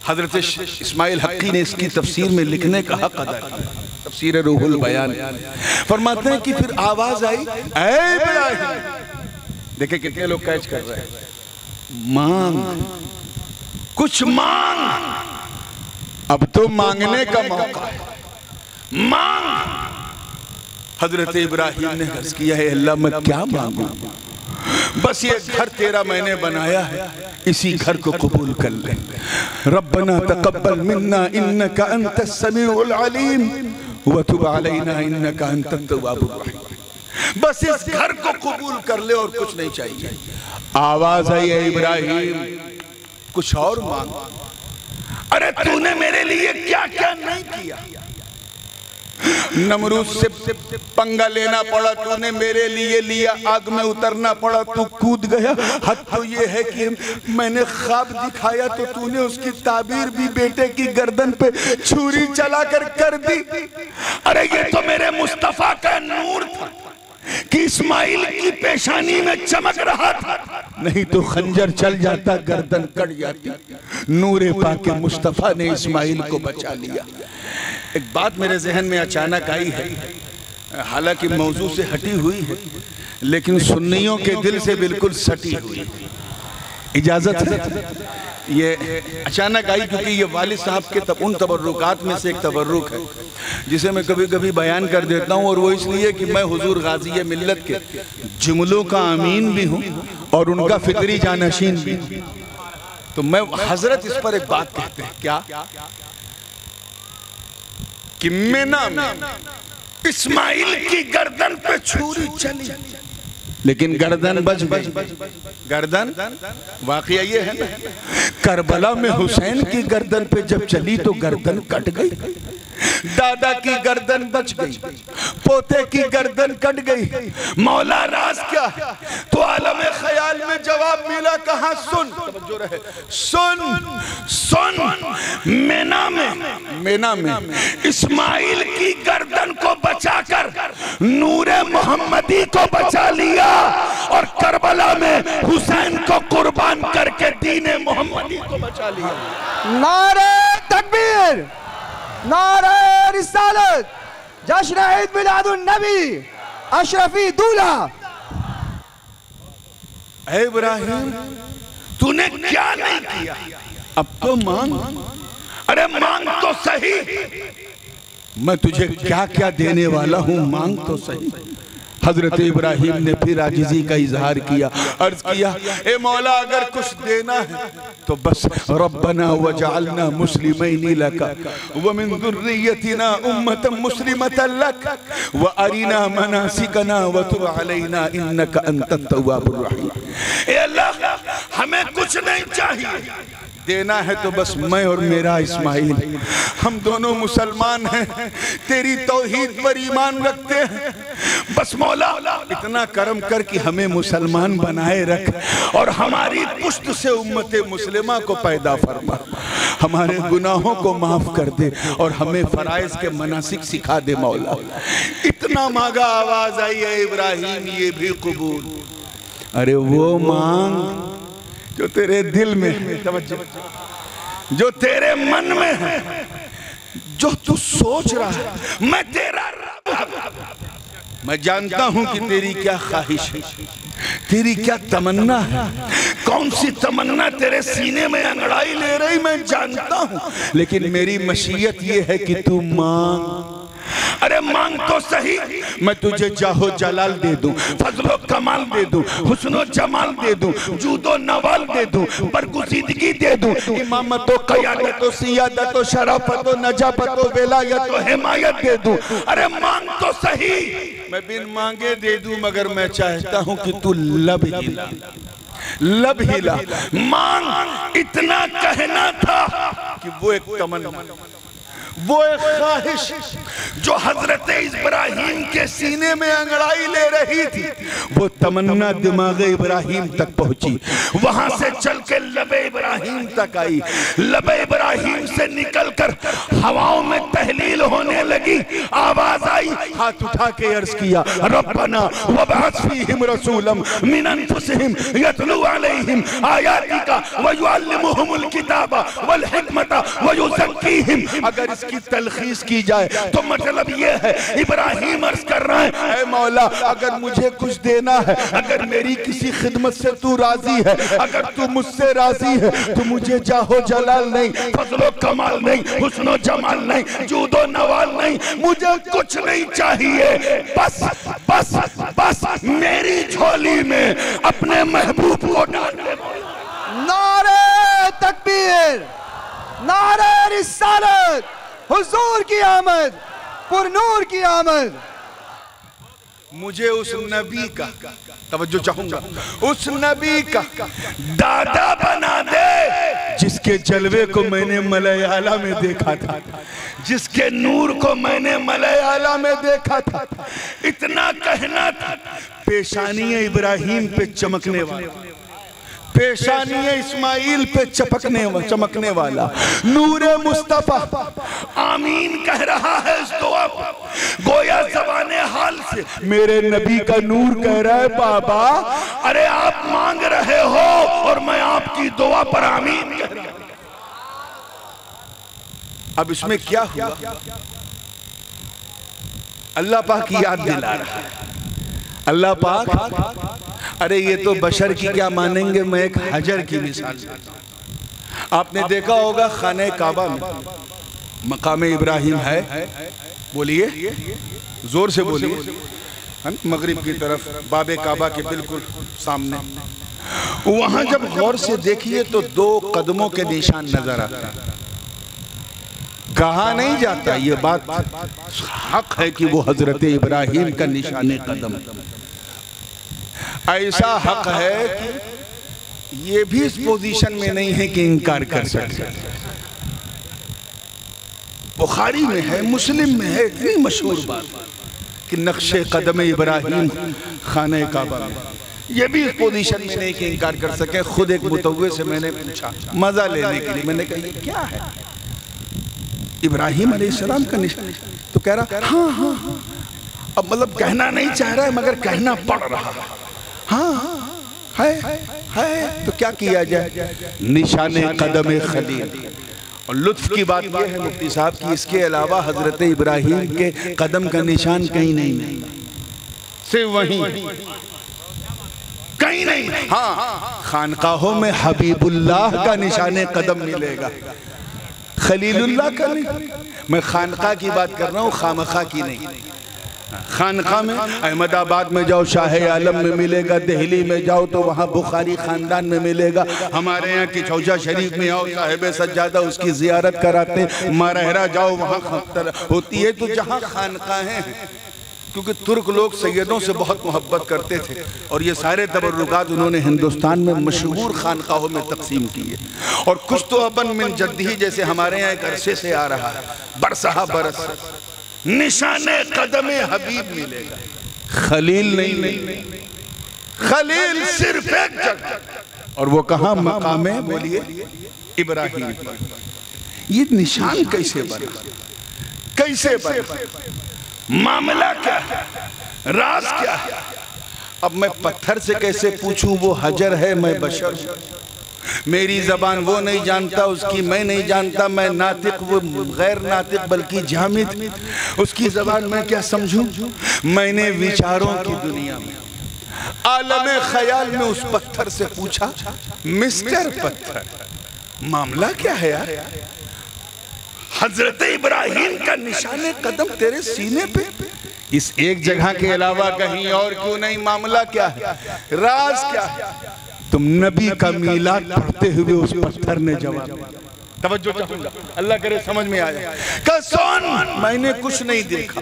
A: हजरत इस्माइल हक्की ने इसकी तफसीर में लिखने का हक अदा किया, तफसीर रूहुल बयान। फरमाते हैं कि फिर आवाज आई, ऐ इब्राहिम। देखिए कितने लोग कैच कर रहे हैं, मांग, कुछ मांग, अब तो मांगने का मौका है, मांग। हजरत इब्राहिम ने अर्ज किया, है अल्लाह मैं क्या मांगू, बस ये घर तेरा मैंने बनाया है, इसी घर को कबूल कर ले। रब्बना तकब्बल मिन्ना इन्नका अंतस समीउल अलीम व तुब अलैना इन्नका अंतत तव्वाबुर रहीम। बस इस घर को कबूल कर ले और कुछ नहीं चाहिए। आवाज आई, है इब्राहिम कुछ और मांग। अरे तूने मेरे लिए क्या क्या नहीं किया, नमरूद से पंगा लेना पड़ा, तूने मेरे लिए लिया, आग में उतरना पड़ा, तू कूद गया। हद तो ये है कि मैंने ख्वाब दिखाया तो तूने उसकी ताबीर भी बेटे की गर्दन पे छुरी चलाकर कर दी। अरे ये तो मेरे मुस्तफा का नूर था कि इस्माइल की पेशानी में चमक रहा था, नहीं तो खंजर चल जाता, गर्दन कट जाती। नूरे पाके मुस्तफा ने इस्माइल को बचा लिया। एक बात मेरे जहन में अचानक आई है, हालांकि मौजू से हटी हुई है, लेकिन सुन्नियों के दिल से बिल्कुल सटी हुई है। इजाजत है? ये अचानक आई क्योंकि ये वालिद साहब के उन तबर्रुकात में से एक तबर्रुक है जिसे मैं कभी कभी बयान कर देता हूँ, और वो इसलिए कि मैं हुजूर गाज़ी मिल्लत के जुमलों का अमीन भी हूँ और उनका फिक्री जानशीन भी। तो मैं हजरत इस पर एक बात कहते हैं क्या कि मिना में इस्माइल की गर्दन पे छुरी चली, लेकिन गर्दन बच गई। गर्दन वाकया ये है ना, करबला में हुसैन की गर्दन पे जब चली तो गर्दन कट गई। दादा की गर्दन बच गई, पोते की गर्दन कट गई। मौला राज क्या है? तो आलमे ख्याल में जवाब मिला, कहा सुन, तवज्जो रहे, सुन सुन, मेना में इस्माइल की गर्दन को बचाकर नूरे मोहम्मदी को बचा लिया, और करबला में हुसैन को कुर्बान करके दीने मोहम्मदी को बचा लिया।
B: नारे तकबीर, नारे रिसालत, जश्न ईद मिलादुन नबी अशरफी दूल्हा।
A: ऐ इब्राहिम तूने क्या नहीं किया, अब तो मांग। अरे मांग तो सही, मैं तुझे क्या क्या देने वाला हूं, मांग तो सही। हजरत इब्राहिम ने फिर आजिज़ी का इजहार किया, अर्ज किया, ए मौला अगर कुछ देना है तो बस रब्बना वजअलना मुस्लिमैनि लका व मिन ज़ुर्रिय्यतिना उम्मतन मुस्लिमतन लक व अरिना मनासिकना व तुब अलैना इन्नका अंतत तव्वाबुर रहीम। ए अल्लाह हमें कुछ नहीं चाहिए, देना है तो बस मैं और मेरा इस्माइल, हम दोनों मुसलमान हैं, तेरी तौहीद पर ईमान रखते हैं, बस मौला इतना करम कर कि हमें मुसलमान बनाए रख और हमारी पुश्त से उम्मत मुस्लिमा को पैदा फरमा, हमारे गुनाहों को माफ कर दे और हमें फराइज के मनासिक सिखा दे मौला। इतना मांगा, आवाज आई है इब्राहिम ये भी कबूल। अरे वो मांग जो तेरे दिल में है, जो तेरे मन में है, जो तू सोच रहा है, मैं तेरा रब, मैं जानता हूं कि तेरी क्या ख्वाहिश है, तेरी क्या तमन्ना है, कौन सी तमन्ना तेरे सीने में अंगड़ाई ले रही मैं जानता हूं, लेकिन मेरी मशीयत ये है कि तू मांग। अरे मांग तो सही, मैं तुझे जाहो जलाल दे दूं, फजलो कमाल दे दूं, हुस्नो जमाल दे दूं, जूदो नवाल दे दूं, बरगुज़ीदगी दे दूं, इमामतो क़यादतो सियादतो शराफतो नजाबतो विलायतो हिमायत दे दूं। अरे मांग तो सही, मैं बिन मांगे दे दूं, मगर मैं चाहता हूं कि तू लब हिला, लब हिला। मांग इतना कहना था कि वो एक तमन्ना, वो एक ख्वाहिश जो हजरत इब्राहिम के सीने में अंगड़ाई ले रही थी, वो तमन्ना दिमाग इब्राहिम तक पहुंची, वहां से चल के लबे इब्राहिम तक आई, लबे इब्राहिम से निकलकर हवाओं में तहलील होने लगी, आवाज आई, हाथ उठा के अर्ज किया, रब्बना वबअस फीहिम रसूलन मिन अनफुसिहिम यतलू अलैहिम आयातिका व युअल्लिमुहुमुल किताबा वल हिकमता व युज़क्कीहिम। अगर की तलखीस की जाए तो मतलब ये है, इब्राहिम अर्ज कर रहे हैं, ऐ मौला अगर मुझे कुछ देना है, अगर मेरी किसी खिदमत से तू राजी है, अगर तू मुझसे राजी है तो मुझे जाहो जलाल नहीं, फजलो कमाल नहीं, हुस्नो जमाल नहीं, जूदो नवाल नहीं, मुझे कुछ नहीं चाहिए, बस बस बस मेरी झोली में अपने महबूब को डाल दे।
B: नारे तकबीर, नारे रिसालत, हुजूर की आमद, पुरनूर की आमद।
A: मुझे उस नबी का, तवज्जो चाहूंगा, उस नबी का दादा बना दे जिसके जलवे को मैंने मलयाला में देखा था, जिसके नूर को मैंने मलयाला में देखा था। इतना कहना था, पेशानियां इब्राहिम पे चमकने वाला, पेशानियां इस्माइल पे चमकने वाला नूरे मुस्तफा आमीन कह रहा है इस दुआ पर, गोया ज़बाने हाल से मेरे नबी का नूर कह रहा है, बाबा अरे आप मांग रहे हो और मैं आपकी दुआ पर आमीन कह रहा हूं। अब इसमें क्या हुआ, अल्लाह पाक की याद दिला रहा है, अल्लाह पाक, अरे ये तो बशर की क्या मानेंगे, मैं एक हजर की मिसाल। आपने देखा होगा खाने काबा में मकाम इब्राहिम है, बोलिए जोर से बोलिए, मगरिब की तरफ बाबे काबा के बिल्कुल सामने, वहां जब गौर से देखिए तो 2 कदमों के निशान नजर आते हैं। कहा नहीं जाता, ये बात हक है कि वो हजरत इब्राहिम का निशान कदम, ऐसा हक है कि ये भी इस पोजीशन में नहीं है कि इनकार कर सकते। बुखारी में है, मुस्लिम में है, इतनी मशहूर बात कि नक्शे कदम इब्राहिम खाने काबा में, ये भी इस पोजीशन में नहीं कि इनकार कर सके। खुद एक मुतव्वे से मैंने पूछा मजा लेने के लिए, मैंने कहा ये क्या है, इब्राहिम अलैहिस्सलाम का निशान, तो कह रहा हाँ हाँ हाँ, अब मतलब कहना नहीं चाह रहा है मगर कहना पड़ रहा है, हाँ है तो क्या किया जाए, निशाने कदम खलील। और लुत्फ की बात यह है मुफ्ती साहब की, इसके अलावा हजरत इब्राहिम के कदम का निशान कहीं नहीं मिलता, सिर्फ वहीं, कहीं नहीं। हाँ, खानकाहों में हबीबुल्लाह का निशाने कदम मिलेगा, खलीलुल्लाह का नहीं। मैं खानका की बात कर रहा हूँ, खामखा की नहीं। खानका में अहमदाबाद में जाओ शाह आलम में मिलेगा, दिल्ली में जाओ तो वहाँ बुखारी खानदान में मिलेगा, हमारे यहाँ की चौजा शरीफ में आओ साहिब सज्जादा उसकी जियारत कराते, मारहरा जाओ वहाँ होती है। तो जहाँ खानकाहें हैं, क्योंकि तुर्क लोग सैयदों से बहुत मोहब्बत करते थे और ये सारे तबर्रुकात उन्होंने हिंदुस्तान में मशहूर खानकाहों में तकसीम किए। और कुछ तो अपन मिन जद्दी जैसे हमारे यहाँ एक अरसे से आ रहा है, बरसहा बरस निशाने कदमे हबीब मिलेगा, खलील नहीं, खलील सिर्फ एक जगह, और वो कहाँ? मकाम है, बोलिए, इब्राहिम। ये निशान कैसे बना, कैसे बना, मामला क्या है, राज क्या है? अब मैं पत्थर से कैसे पूछूं? वो हजर है, मैं बशर हूं, मेरी जबान वो नहीं जानता, उसकी मैं नहीं जानता, मैं नातिक वो गैर नातिक बल्कि जामिद, उसकी जबान मैं क्या समझूं? मैंने विचारों की दुनिया में आलम ख्याल में उस पत्थर से पूछा, मिस्टर पत्थर मामला क्या है यार? हजरत इब्राहिम का निशाने कदम तेरे सीने पे, इस एक जगह के अलावा कहीं और क्यों नहीं? मामला क्या है, राज क्या है? तुम नबी का मीलाद पढ़ते हुए उस पत्थर ने जवाब दिया। तवज्जो चाहूंगा, अल्लाह करे समझ में आया। कौन? मैंने कुछ नहीं देखा,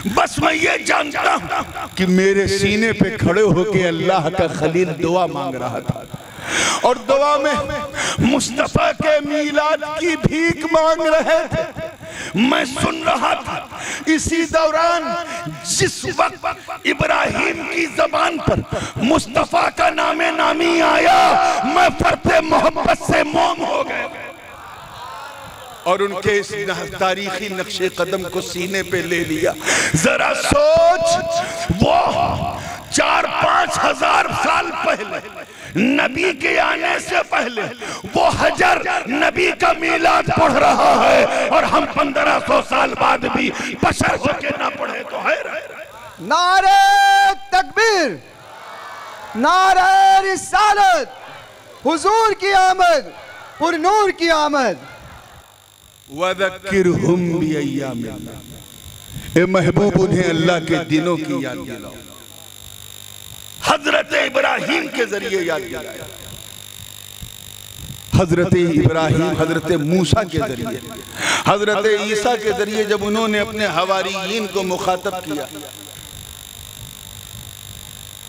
A: बस मैं ये जानता हूं कि मेरे सीने पे खड़े होके अल्लाह का खलील दुआ मांग रहा था और दुआ में मुस्तफा के मीलाद की भीख मांग रहे थे। मैं सुन रहा था। इसी दौरान जिस वक्त इब्राहिम की जबान पर मुस्तफा का नामे नामी आया, मैं फरते मोहब्बत से मोम हो गया और उनके इस तारीखी नक्शे कदम को सीने पे ले लिया। जरा सोच, वो 4-5 हजार साल पहले नबी के आने से पहले वो हजर नबी का मीलाद पढ़ रहा है और हम 1500 साल बाद भी बशर होके ना पढ़े तो है।
B: नारे तकबीर, नारे रिसालत, हुजूर की आमद, पुरनूर की आमद।
A: वज़क्किरहुम बिअय्यामिल्लाह, ए महबूब उन्हें अल्लाह के दिनों की याद दिलाओ। हजरत इब्राहिम के जरिए याद दिलाया, हजरत इब्राहिम हजरत मूसा के जरिए, हजरत ईसा के जरिए जब उन्होंने अपने हवारियीन को मुखातब किया,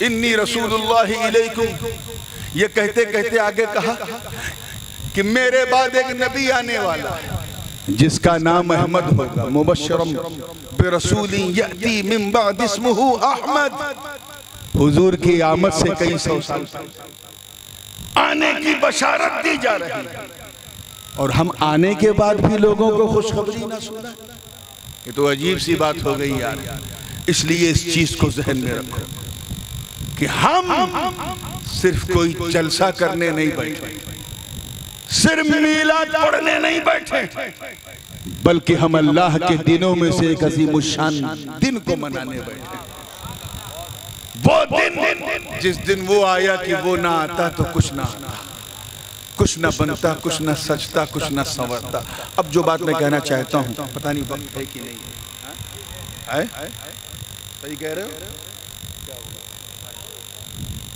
A: इन्नी रसूलुल्लाह इलैकुम, ये कहते कहते आगे कहा कि मेरे बाद एक नबी आने वाला है जिसका नाम अहमद होगा, मुबश्शरम बिरसूलिन यअती मिन बाद इस्मुहु अहमद। हुजूर की आमद से कई सौ साल आने की बशारत दी जा रही है और हम आने के बाद भी लोगों को खुशखबरी ना सुना, ये तो अजीब सी बात हो गई यार। इसलिए इस चीज को जहन में रखो कि हम सिर्फ कोई जलसा करने नहीं बैठे, सिर्फ मीलाद पढ़ने नहीं बैठे, बल्कि हम अल्लाह के दिनों में से एक अज़ीमुश्शान दिन को मनाने बैठे। वो दिन जिस दिन वो आया कि वो ना आता तो कुछ ना आता, कुछ ना बनता, कुछ ना सजता, कुछ ना संवरता। अब जो बात मैं कहना चाहता हूँ, पता नहीं वक्त है कि नहीं है, सही कह रहे हो?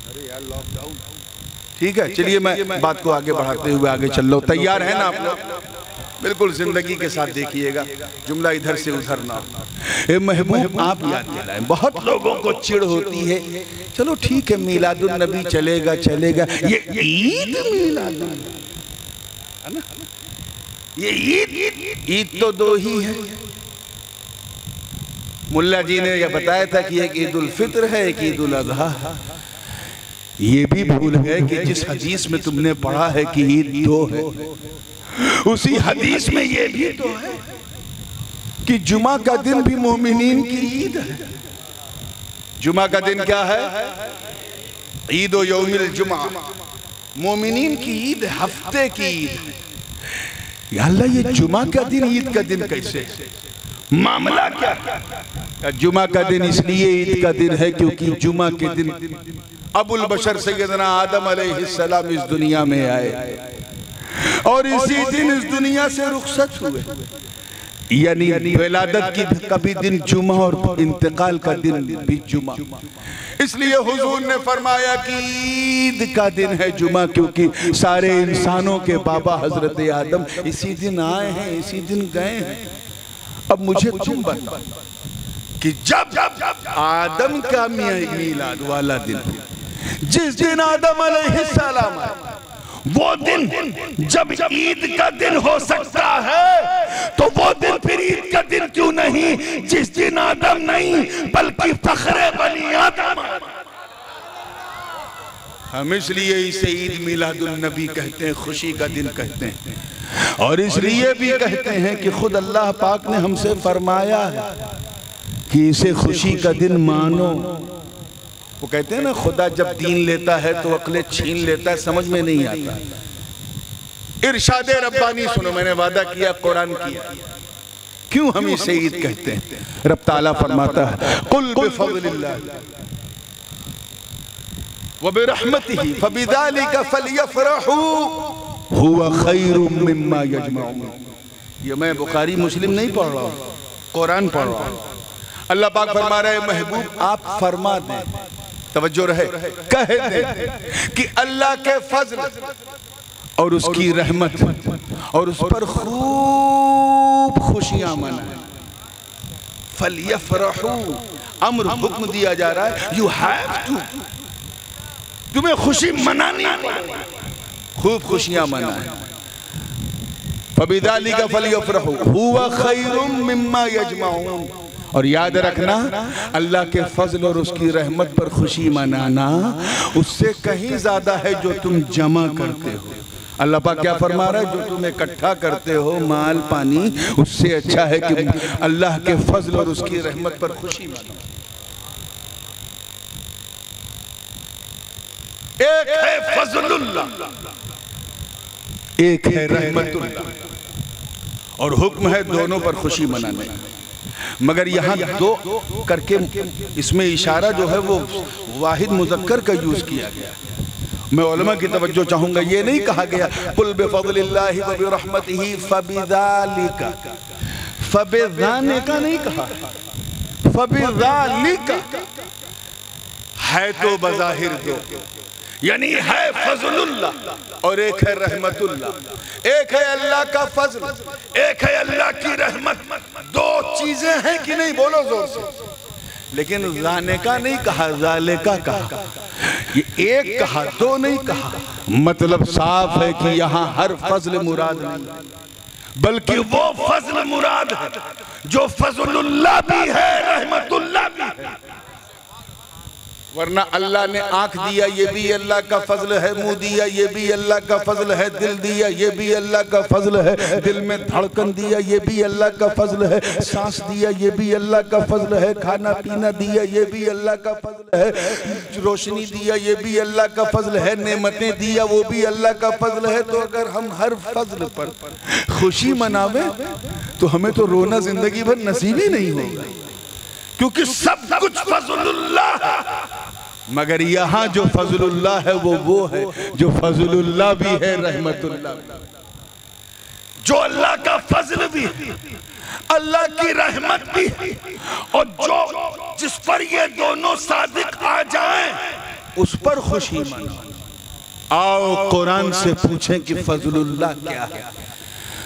A: अरे यार लॉकडाउन, ठीक है चलिए मैं बात को आगे बढ़ाते हुए आगे चल रहा हूं। तैयार है ना आप लोग? बिल्कुल जिंदगी के साथ देखिएगा, जुमला इधर से उधर ना। ए महबूब आप याद दिलाएं, बहुत लोगों को चिढ़ होती है, चलो ठीक है मीलादुन नबी चलेगा चलेगा, ये ईद मीलादुन है ना, ये ईद तो दो ही है। मुल्ला जी ने यह बताया था कि एक ईद उल फित्र है, एक ईद उल अज़हा। ये भी भूल गए कि जिस हदीस में तुमने पढ़ा है कि ईद दो है, उसी हदीस में ये भी तो है कि जुमा का दिन भी मोमिनीन की ईद है। जुमा का दिन क्या है? ईद ओ यौमिल जुमा, मोमिनीन की ईद, हफ्ते की ईद है। या अल्लाह, ये जुमा का दिन ईद का दिन कैसे? मामला क्या? जुमा का दिन इसलिए ईद का दिन है क्योंकि जुमा के दिन अबुल बशर सैयदना आदम अलैहिस्सलाम इस दुनिया में आए और इसी दिन इस दुनिया से रुखसत हुए। यानी विलादत की का भी दिन जुमा और इंतकाल का दिन भी जुमा। इसलिए हुजूर ने फरमाया कि ईद का दिन है जुमा, क्योंकि सारे इंसानों के बाबा हजरत आदम इसी दिन आए हैं, इसी दिन गए हैं। अब मुझे तुम बताओ कि जब आदम का मीलाद वाला दिन, जिस दिन आदम अलैहिस्सलाम आए, वो दिन जब ईद का दिन हो सकता है, तो वो दिन फिर ईद का दिन क्यों नहीं जिस दिन आदम नहीं बल्कि फखरे बनी आदम। हम इसलिए इसे ईद मिलादुन नबी कहते हैं, खुशी का दिन कहते हैं। और इसलिए भी कहते हैं कि खुद अल्लाह पाक ने हमसे फरमाया है कि इसे खुशी का दिन मानो। वो कहते हैं ना, खुदा जब दीन लेता है तो अक्लें छीन लेता है, समझ में नहीं आता। इरशाद रब्बानी सुनो, मैंने वादा किया कुरान किया, क्यों हम इसे ईद कहते हैं। रब ताला फरमाता है कुल बिफज़लिल्लाह व बिरहमतिही फबिज़ालिका फलयफ़रहू हुवा खैरुम मिम्मा यजमऊन। ये मैं बुखारी मुस्लिम नहीं पढ़ रहा हूँ, कुरान पढ़ रहा हूँ। अल्लाह पाक फरमा रहे हैं, महबूब आप फरमा दें, तवज्जो रहे, कह दे कि अल्लाह के फजल और उसकी रहमत और उस पर खूब खुशियां मनाएं। फलयफ़रहू, अम्र हुक्म दिया जा रहा है, यू हैव टू, तुम्हें खुशी मनानी, खूब खुशियां मनाएं। फबिज़ालिका फलयफ़रहू हुवा खैरुम मिम्मा यजमऊन। और याद रखना, अल्लाह के फजल और उसकी रहमत पर खुशी मनाना उससे कहीं ज्यादा है जो तुम जमा करते हो। अल्लाह पाक क्या फरमा रहा है, जो तुम इकट्ठा करते हो माल पानी, उससे अच्छा है कि अल्लाह के फजल और उसकी रहमत पर खुशी मनाओ। एक है फजलुल्लाह, एक है रहमतुल्लाह, और हुक्म है दोनों पर खुशी मनाने। मगर यहाँ दो करके इसमें इशारा जो है वो वाहिद मुज़क्कर का यूज किया गया। मैं उलमा की तवज्जो चाहूंगा, ये नहीं कहा गया कुल बिफज़लिल्लाहि व बिरहमतिही फबिज़ालिका, फबिज़ालिका नहीं कहा, फबिज़ालिका है तो बज़ाहिर दो, यानी है फजलुल्लाह और एक है रहमतुल्लाह। एक है अल्लाह का फजल, एक है अल्लाह की रहमत। दो चीजें हैं कि नहीं, बोलो जोर से। लेकिन जाने का नहीं कहा, जाले का कहा। ये एक कहा, दो नहीं कहा। मतलब साफ है कि यहाँ हर फजल मुराद नहीं, बल्कि वो फजल मुराद है जो फजलुल्लाह भी है, रहमतुल्लाह भी है। वरना अल्लाह ने आंख दिया, ये भी अल्लाह का फजल है। मुंह दिया, ये भी अल्लाह का फजल है। दिल दिया, ये भी अल्लाह का फजल है। दिल में धड़कन दिया, ये भी अल्लाह का फजल है। सांस दिया, ये भी अल्लाह का फजल है। खाना पीना दिया, ये भी अल्लाह का फजल है। रोशनी दिया, ये भी अल्लाह का फजल है। नेमतें दिया, वो भी अल्लाह का फजल है। तो अगर हम हर फजल पर खुशी मनावे तो हमें तो रोना जिंदगी भर नसीब ही नहीं होगा, क्योंकि सब कुछ फजलुल्लाह है। मगर यहाँ जो फजलुल्लाह है वो है जो फजलुल्लाह भी है, रहमतुल्लाह, जो अल्लाह का फजल भी है, अल्लाह की रहमत भी है। और जो जिस पर ये दोनों सादिक आ जाएं उस पर खुशी मनाओ। आओ कुरान से पूछें कि फजलुल्लाह क्या है,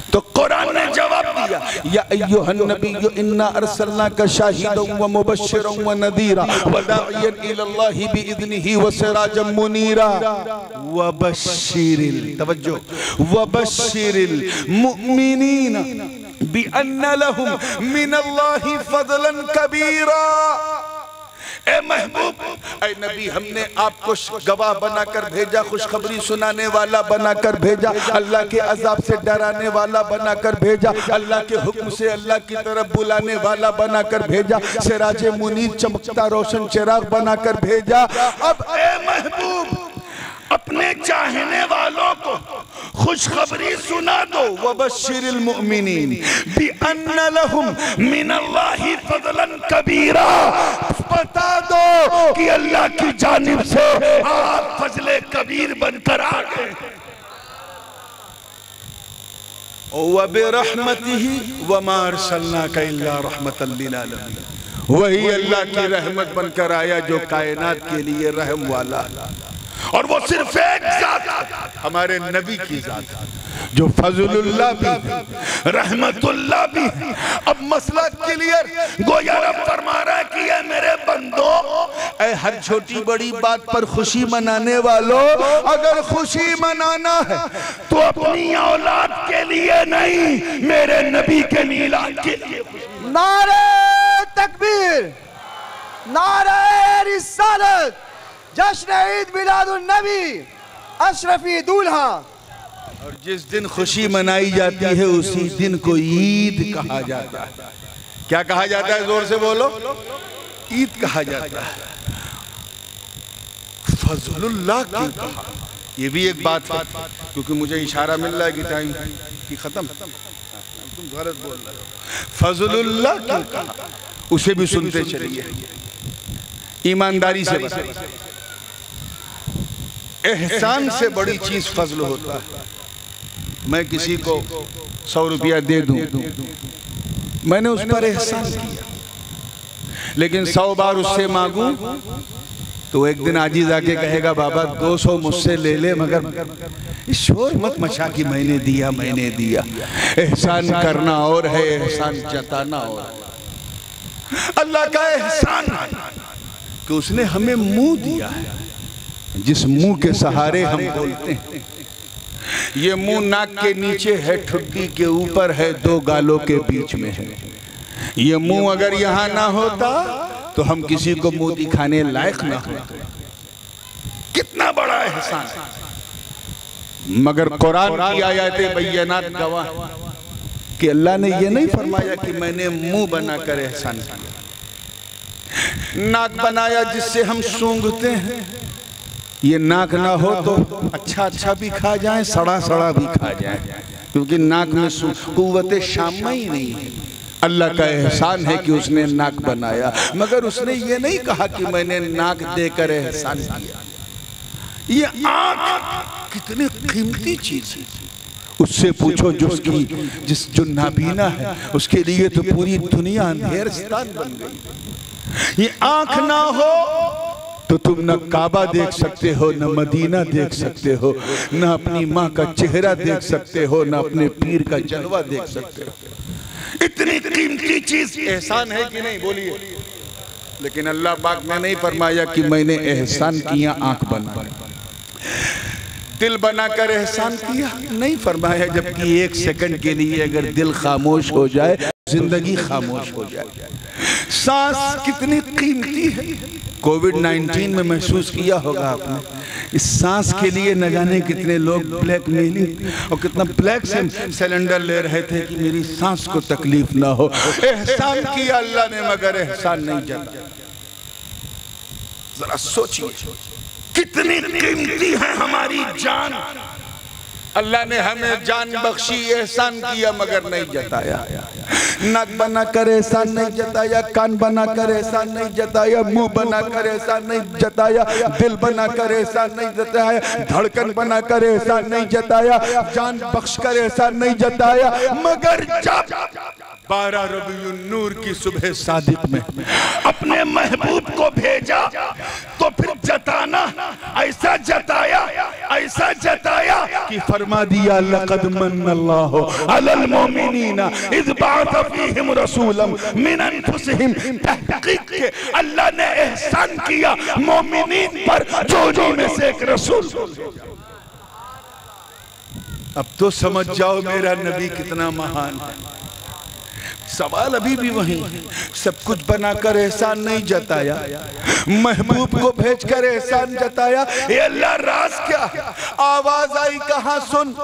A: तो कुरान ने जवाब दिया, या अय्युहन नबिय्यु इन्ना अरसलनाका शाहिदन व मुबश्शिरन व नदीरा व दाइयन इलल्लाहि बिइज़निही व सिराजम मुनीरा व बश्शिरिल, तवज्जो, व बश्शिरिल मुमिनीना बिअन्ना लहुम मिनल्लाहि फज़लन कबीरा। ए महबूब, ए नबी, हमने आपको गवाह बनाकर भेजा, खुशखबरी सुनाने वाला बनाकर भेजा, अल्लाह के अजाब से डराने वाला बनाकर भेजा, अल्लाह के हुक्म से अल्लाह की तरफ बुलाने वाला बनाकर भेजा, सिराजे मुनीर, चमकता रोशन चिराग बनाकर भेजा। अब ए महबूब, अपने चाहने वालों को खुशखबरी सुना दो, वबश्शिरिल मुमिनीन बिअन्ना लहुम मिनल्लाहि फज़लन कबीरा, बता दो कि अल्लाह की जानिब से आप फजले कबीर बनकर आ गए। व बिरहमतिही वमा अरसलनाका इल्ला रहमतल लिल आलमीन। वही अल्लाह की रहमत बनकर आया जो कायनात के लिए रहम वाला, और वो सिर्फ एक जात हमारे नबी की जात जो फजलुल्लाह भी रहमतुल्लाह भी। अब मसला क्लियर, गोया रब फरमा रहा है कि ये मेरे बंदो, ऐ हर छोटी बड़ी बात पर खुशी मनाने वालों, अगर खुशी मनाना है तो अपनी औलाद के लिए नहीं, मेरे नबी के मीलाद के लिए।
B: नारे तकबीर, नारे रिसालत, जश्न ईद मिलादुन नबी, अशरफी दूल्हा।
A: और जिस दिन खुशी मनाई जाती है उसी दिन को ईद कहा जाता है। क्या कहा जाता है? जोर से बोलो। ईद कहा जाता है। फजलुल्लाह क्यों कहा? ये भी एक बात है, क्योंकि मुझे इशारा मिल रहा है कि टाइम की खत्म, तुम गलत बोल रहे हो। फजलुल्लाह क्यों कहा उसे भी सुनते चलिए, ईमानदारी से बताइए। एहसान से बड़ी चीज फजल होता है। मैं किसी को 100 रुपया दे दूं, मैंने उस पर एहसान किया, लेकिन 100 बार उससे मांगूं तो एक दिन आजिज आके कहेगा बाबा 200 मुझसे ले ले, मगर शोर मत मचा कि मैंने दिया मैंने दिया। एहसान करना और है, एहसान जताना और है। अल्लाह का एहसान है कि उसने हमें मुंह दिया है, जिस मुंह के सहारे हम बोलते हैं। ये मुंह नाक के नीचे है, ठुड्डी के ऊपर है, 2 गालों के बीच में है। ये मुंह अगर यहाँ ना होता तो हम किसी को मुंह दिखाने लायक ना होते। कितना बड़ा एहसान। मगर कुरान की आयतें बय्यनात गवाह कि अल्लाह ने ये नहीं फरमाया कि मैंने मुंह बनाकर एहसान किया, नाक बनाया जिससे हम सूंघते हैं। ये नाक ना हो तो अच्छा अच्छा भी खा जाए, सड़ा सड़ा भी खा जाए, क्योंकि नाक में कुव्वत शामा ही नहीं है। अल्लाह का एहसान है कि उसने नाक बनाया, मगर उसने ये नहीं कहा कि मैंने नाक देकर एहसान किया। ये आँख कितनी कीमती चीज है, उससे पूछो जो नाबीना है, उसके लिए तो पूरी दुनिया अंधेरस्तान बन गई। ये आँख ना हो तो तुम न काबा देख सकते हो, न मदीना देख सकते हो, न अपनी माँ का चेहरा देख सकते हो, न अपने पीर का जलवा देख सकते हो। इतनी कीमती चीज एहसान है कि नहीं? बोलिए। लेकिन अल्लाह पाक ने नहीं फरमाया कि मैंने एहसान किया आंख बना, दिल बनाकर एहसान किया, नहीं फरमाया। जबकि 1 सेकंड के लिए अगर दिल खामोश हो जाए, जिंदगी खामोश हो जाए। सांस कितनी कीमती है, कोविड-19 में महसूस किया होगा आपने। इस सांस के लिए न जाने कितने लोग ब्लैकमेलिंग और कितना ब्लैक से सिलेंडर ले रहे थे कि मेरी सांस को तकलीफ ना हो। एहसान किया अल्लाह ने, मगर एहसान नहीं जता। जरा सोचिए कितनी कीमती है हमारी जान। अल्लाह ने हमें जान बख्शी, एहसान किया मगर नहीं जताया। नाक बना कर एहसान नहीं जताया, कान बना कर एहसान नहीं जताया, मुंह बना कर एहसान नहीं जताया, दिल बना कर एहसान नहीं जताया, धड़कन बना कर एहसान नहीं जताया, जान बख्श कर एहसान नहीं जताया। मगर जब 12 रबीउन नूर की सुबह सादिक में अपने महबूब को भेजा तो फिर जताना ऐसा जताया कि फरमा दिया लक़द मन्नल्लाहु अलल मोमिनीना इज़ बअथ फीहिम रसूलन मिन अनफुसिहिम। तहक़ीक़ के अल्लाह ने एहसान किया मोमिनीन पर जो में से एक रसूल। अब तो समझ जाओ मेरा नबी कितना महान है। सवाल अभी भी वही है, सब कुछ बनाकर एहसान नहीं जताया, महबूब को भेजकर एहसान जताया। ये अल्लाह राज क्या है? आवाज आई कहाँ सुन,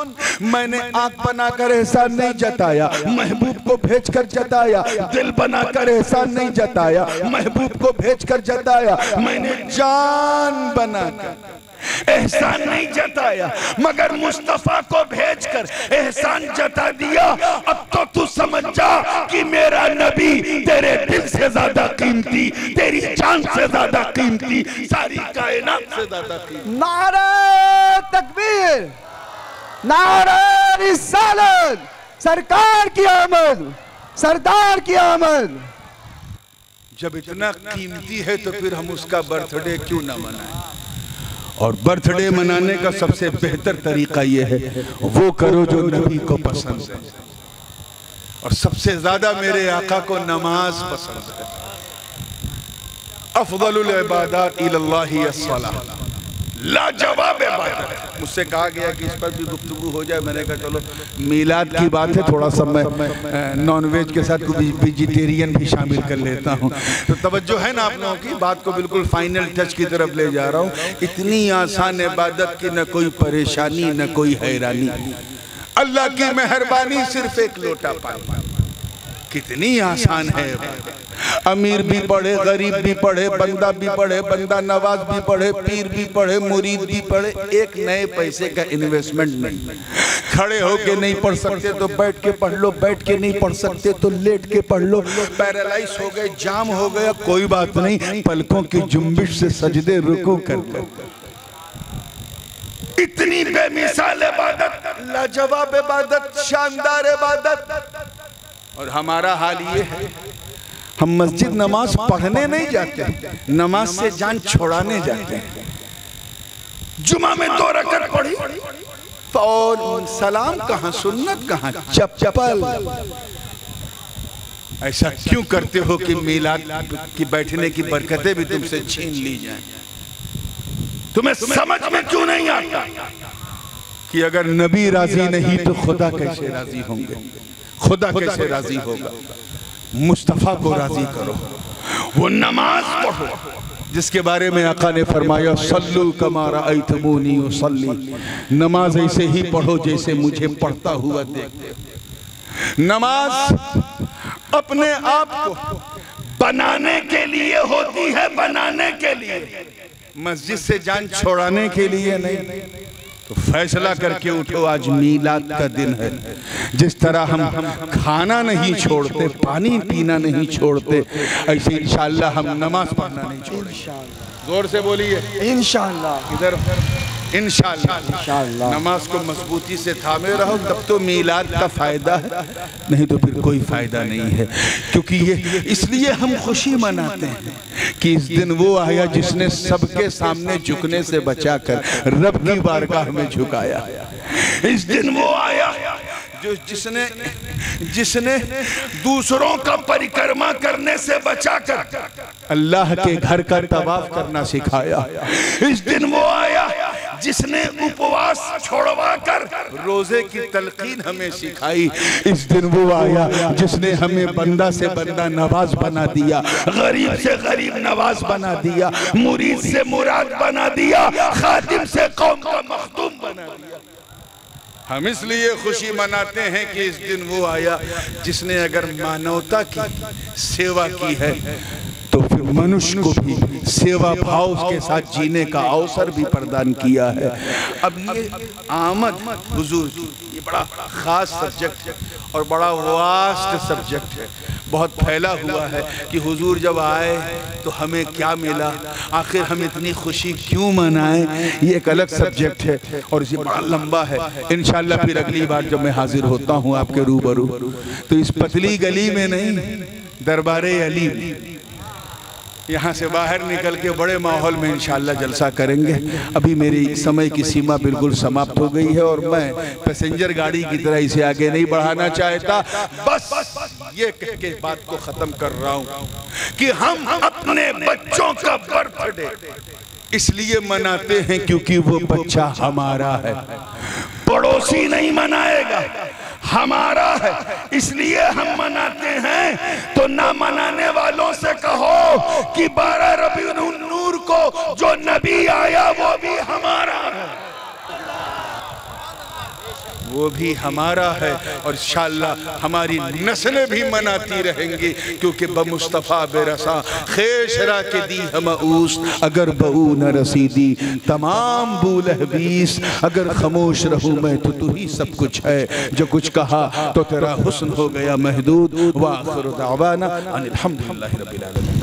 A: मैंने आंख बनाकर एहसान नहीं जताया, महबूब को भेजकर जताया। दिल बनाकर एहसान नहीं जताया, महबूब को भेजकर जताया। मैंने जान बनाकर एहसान नहीं जताया, मगर मुस्तफा को भेजकर एहसान जता दिया। अब तो तू समझ जा कि मेरा नबी तेरे दिल से ज्यादा कीमती, तेरी जान से ज्यादा कीमती, सारी कायनात से ज्यादा कीमती।
B: नारे तकबीर, नारे रिसालत, सरकार की आमद, सरदार की आमद।
A: जब इतना कीमती है तो फिर हम उसका बर्थडे क्यों ना मनाएं? और बर्थडे मनाने का सबसे बेहतर तरीका यह है, वो करो जो नबी को पसंद है। और सबसे ज्यादा मेरे आका को नमाज पसंद है। अफदलुल इबादत इल्लल्लाहि अस्सलाह, लाजवाब इबादत। मुझसे कहा गया कि इस पर भी गुफ्तगू हो जाए। मैंने कहा चलो, मीलाद की बात है, थोड़ा सा मैं नॉन वेज के साथ वेजिटेरियन भी शामिल कर लेता हूँ। तो तवज्जो है ना आप लोगों की? बात को बिल्कुल फाइनल टच की तरफ ले जा रहा हूँ। इतनी आसान इबादत की न कोई परेशानी न कोई हैरानी, अल्लाह की मेहरबानी, सिर्फ एक लोटा पानी। कितनी आसान है। अमीर भी पढ़े, गरीब भी पढ़े, बंदा भी पढ़े, बंदा नवाज भी पढ़े, पीर भी पढ़े, मुरीद भी पढ़े, एक नए पैसे का इन्वेस्टमेंट नहीं। खड़े होके नहीं पढ़ सकते तो बैठ के पढ़ लो, बैठ के नहीं पढ़ सकते तो लेट के पढ़ लो। पैरालाइज हो गए, जाम हो गया, कोई बात नहीं, पलकों की जुम्बिश से सजदे रुकू कर लो। इतनी बेमिसाल इबादत, लाजवाब इबादत, शानदार इबादत। और हमारा हाल ये है, हम मस्जिद नमाज पढ़ने नहीं जाते, नमाज से जान छोड़ाने जाते हैं। जुमा में 2 रकअत पढ़ी और सलाम कहाँ, सुन्नत कहाँ, चप्पल। ऐसा क्यों करते हो कि मीलाद की बैठने की बरकतें भी तुमसे छीन ली जाएं? तुम्हें समझ में क्यों नहीं आता कि अगर नबी राजी नहीं तो खुदा कैसे राजी होंगे? खुदा कैसे राजी होगा? मुस्तफा को राजी करो, वो नमाज पढ़ो जिसके बारे में आका ने फरमाया, सल्लू कमा रअयतमूनी उसल्ली, नमाज ऐसे ही पढ़ो जैसे मुझे पढ़ता हुआ देखते। नमाज अपने आप को बनाने के लिए होती है, बनाने के लिए, मस्जिद से जान छोड़ाने के लिए नहीं। तो फैसला करके उठो, आज मीलाद का दिन है। जिस तरह हम खाना नहीं छोड़ते, पानी पीना नहीं छोड़ते, ऐसे इंशाअल्लाह हम नमाज पढ़ना नहीं छोड़ेंगे। जोर से बोलिए इंशाअल्लाह। इधर इंशाअल्लाह। नमाज को मजबूती से थामे रहो, तब तो मीलाद का फायदा है, नहीं तो फिर कोई फायदा नहीं है। क्योंकि ये इसलिए हम खुशी मनाते हैं कि इस दिन वो आया जिसने सबके सामने झुकने से बचाकर रब की बारगाह में झुकाया। इस दिन वो आया जो जिसने दूसरों का परिक्रमा करने से बचाकर अल्लाह के घर का तवाफ करना सिखाया। इस दिन वो आया जिसने उपवास छोड़वाकर रोजे की तलकीन हमें सिखाई। इस दिन वो आया जिसने हमें बंदा से बंदा नवाज बना दिया, गरीब से गरीब नवाज बना दिया, मुरीद से मुराद बना दिया, खातिम से कौम का मखदूम बना दिया। हम इसलिए खुशी मनाते हैं कि इस दिन वो आया जिसने अगर मानवता की सेवा की है तो फिर मनुष्य को भी सेवा भाव के साथ जीने का अवसर भी प्रदान किया है। अब ये आमद हुजूर की, ये बड़ा खास सब्जेक्ट है और बड़ा वास्ट सब्जेक्ट है, बहुत फैला हुआ है कि हुजूर जब आए तो हमें क्या मिला, आखिर हम इतनी खुशी क्यों मनाएं, ये एक अलग सब्जेक्ट है और ये बड़ा लंबा है। इंशाल्लाह फिर अगली बार जब मैं हाजिर होता हूँ आपके रूबरू, तो इस पतली गली में नहीं, दरबारे अली यहाँ से बाहर निकल के बड़े माहौल में इंशाल्लाह जलसा करेंगे। अभी मेरी समय की सीमा बिल्कुल समाप्त हो गई है और मैं पैसेंजर गाड़ी की तरह इसे आगे नहीं बढ़ाना चाहता। बस ये कह के बात को खत्म कर रहा हूँ कि हम अपने बच्चों का बर्थडे इसलिए मनाते हैं क्योंकि वो बच्चा हमारा है, पड़ोसी नहीं मनाएगा, हमारा है, इसलिए हम मनाते हैं। तो ना मनाने वालों से कहो कि 12 रबीउल नूर को जो नबी आया वो भी हमारा है, वो भी हमारा है और इंशाअल्लाह हमारी नस्लें भी मनाती रहेंगी क्योंकि बमुस्तफ़ा बेरसा खेशरा के दी हम ऊस, अगर बहू न रसीदी तमाम बूलहबीस, अगर खामोश रहूँ मैं तो तू ही सब कुछ है, जो कुछ कहा तो तेरा हुस्न हो गया महदूद। व आखिर दावाना अनिल हम्दुलिल्लाहि रब्बिल आलमीन।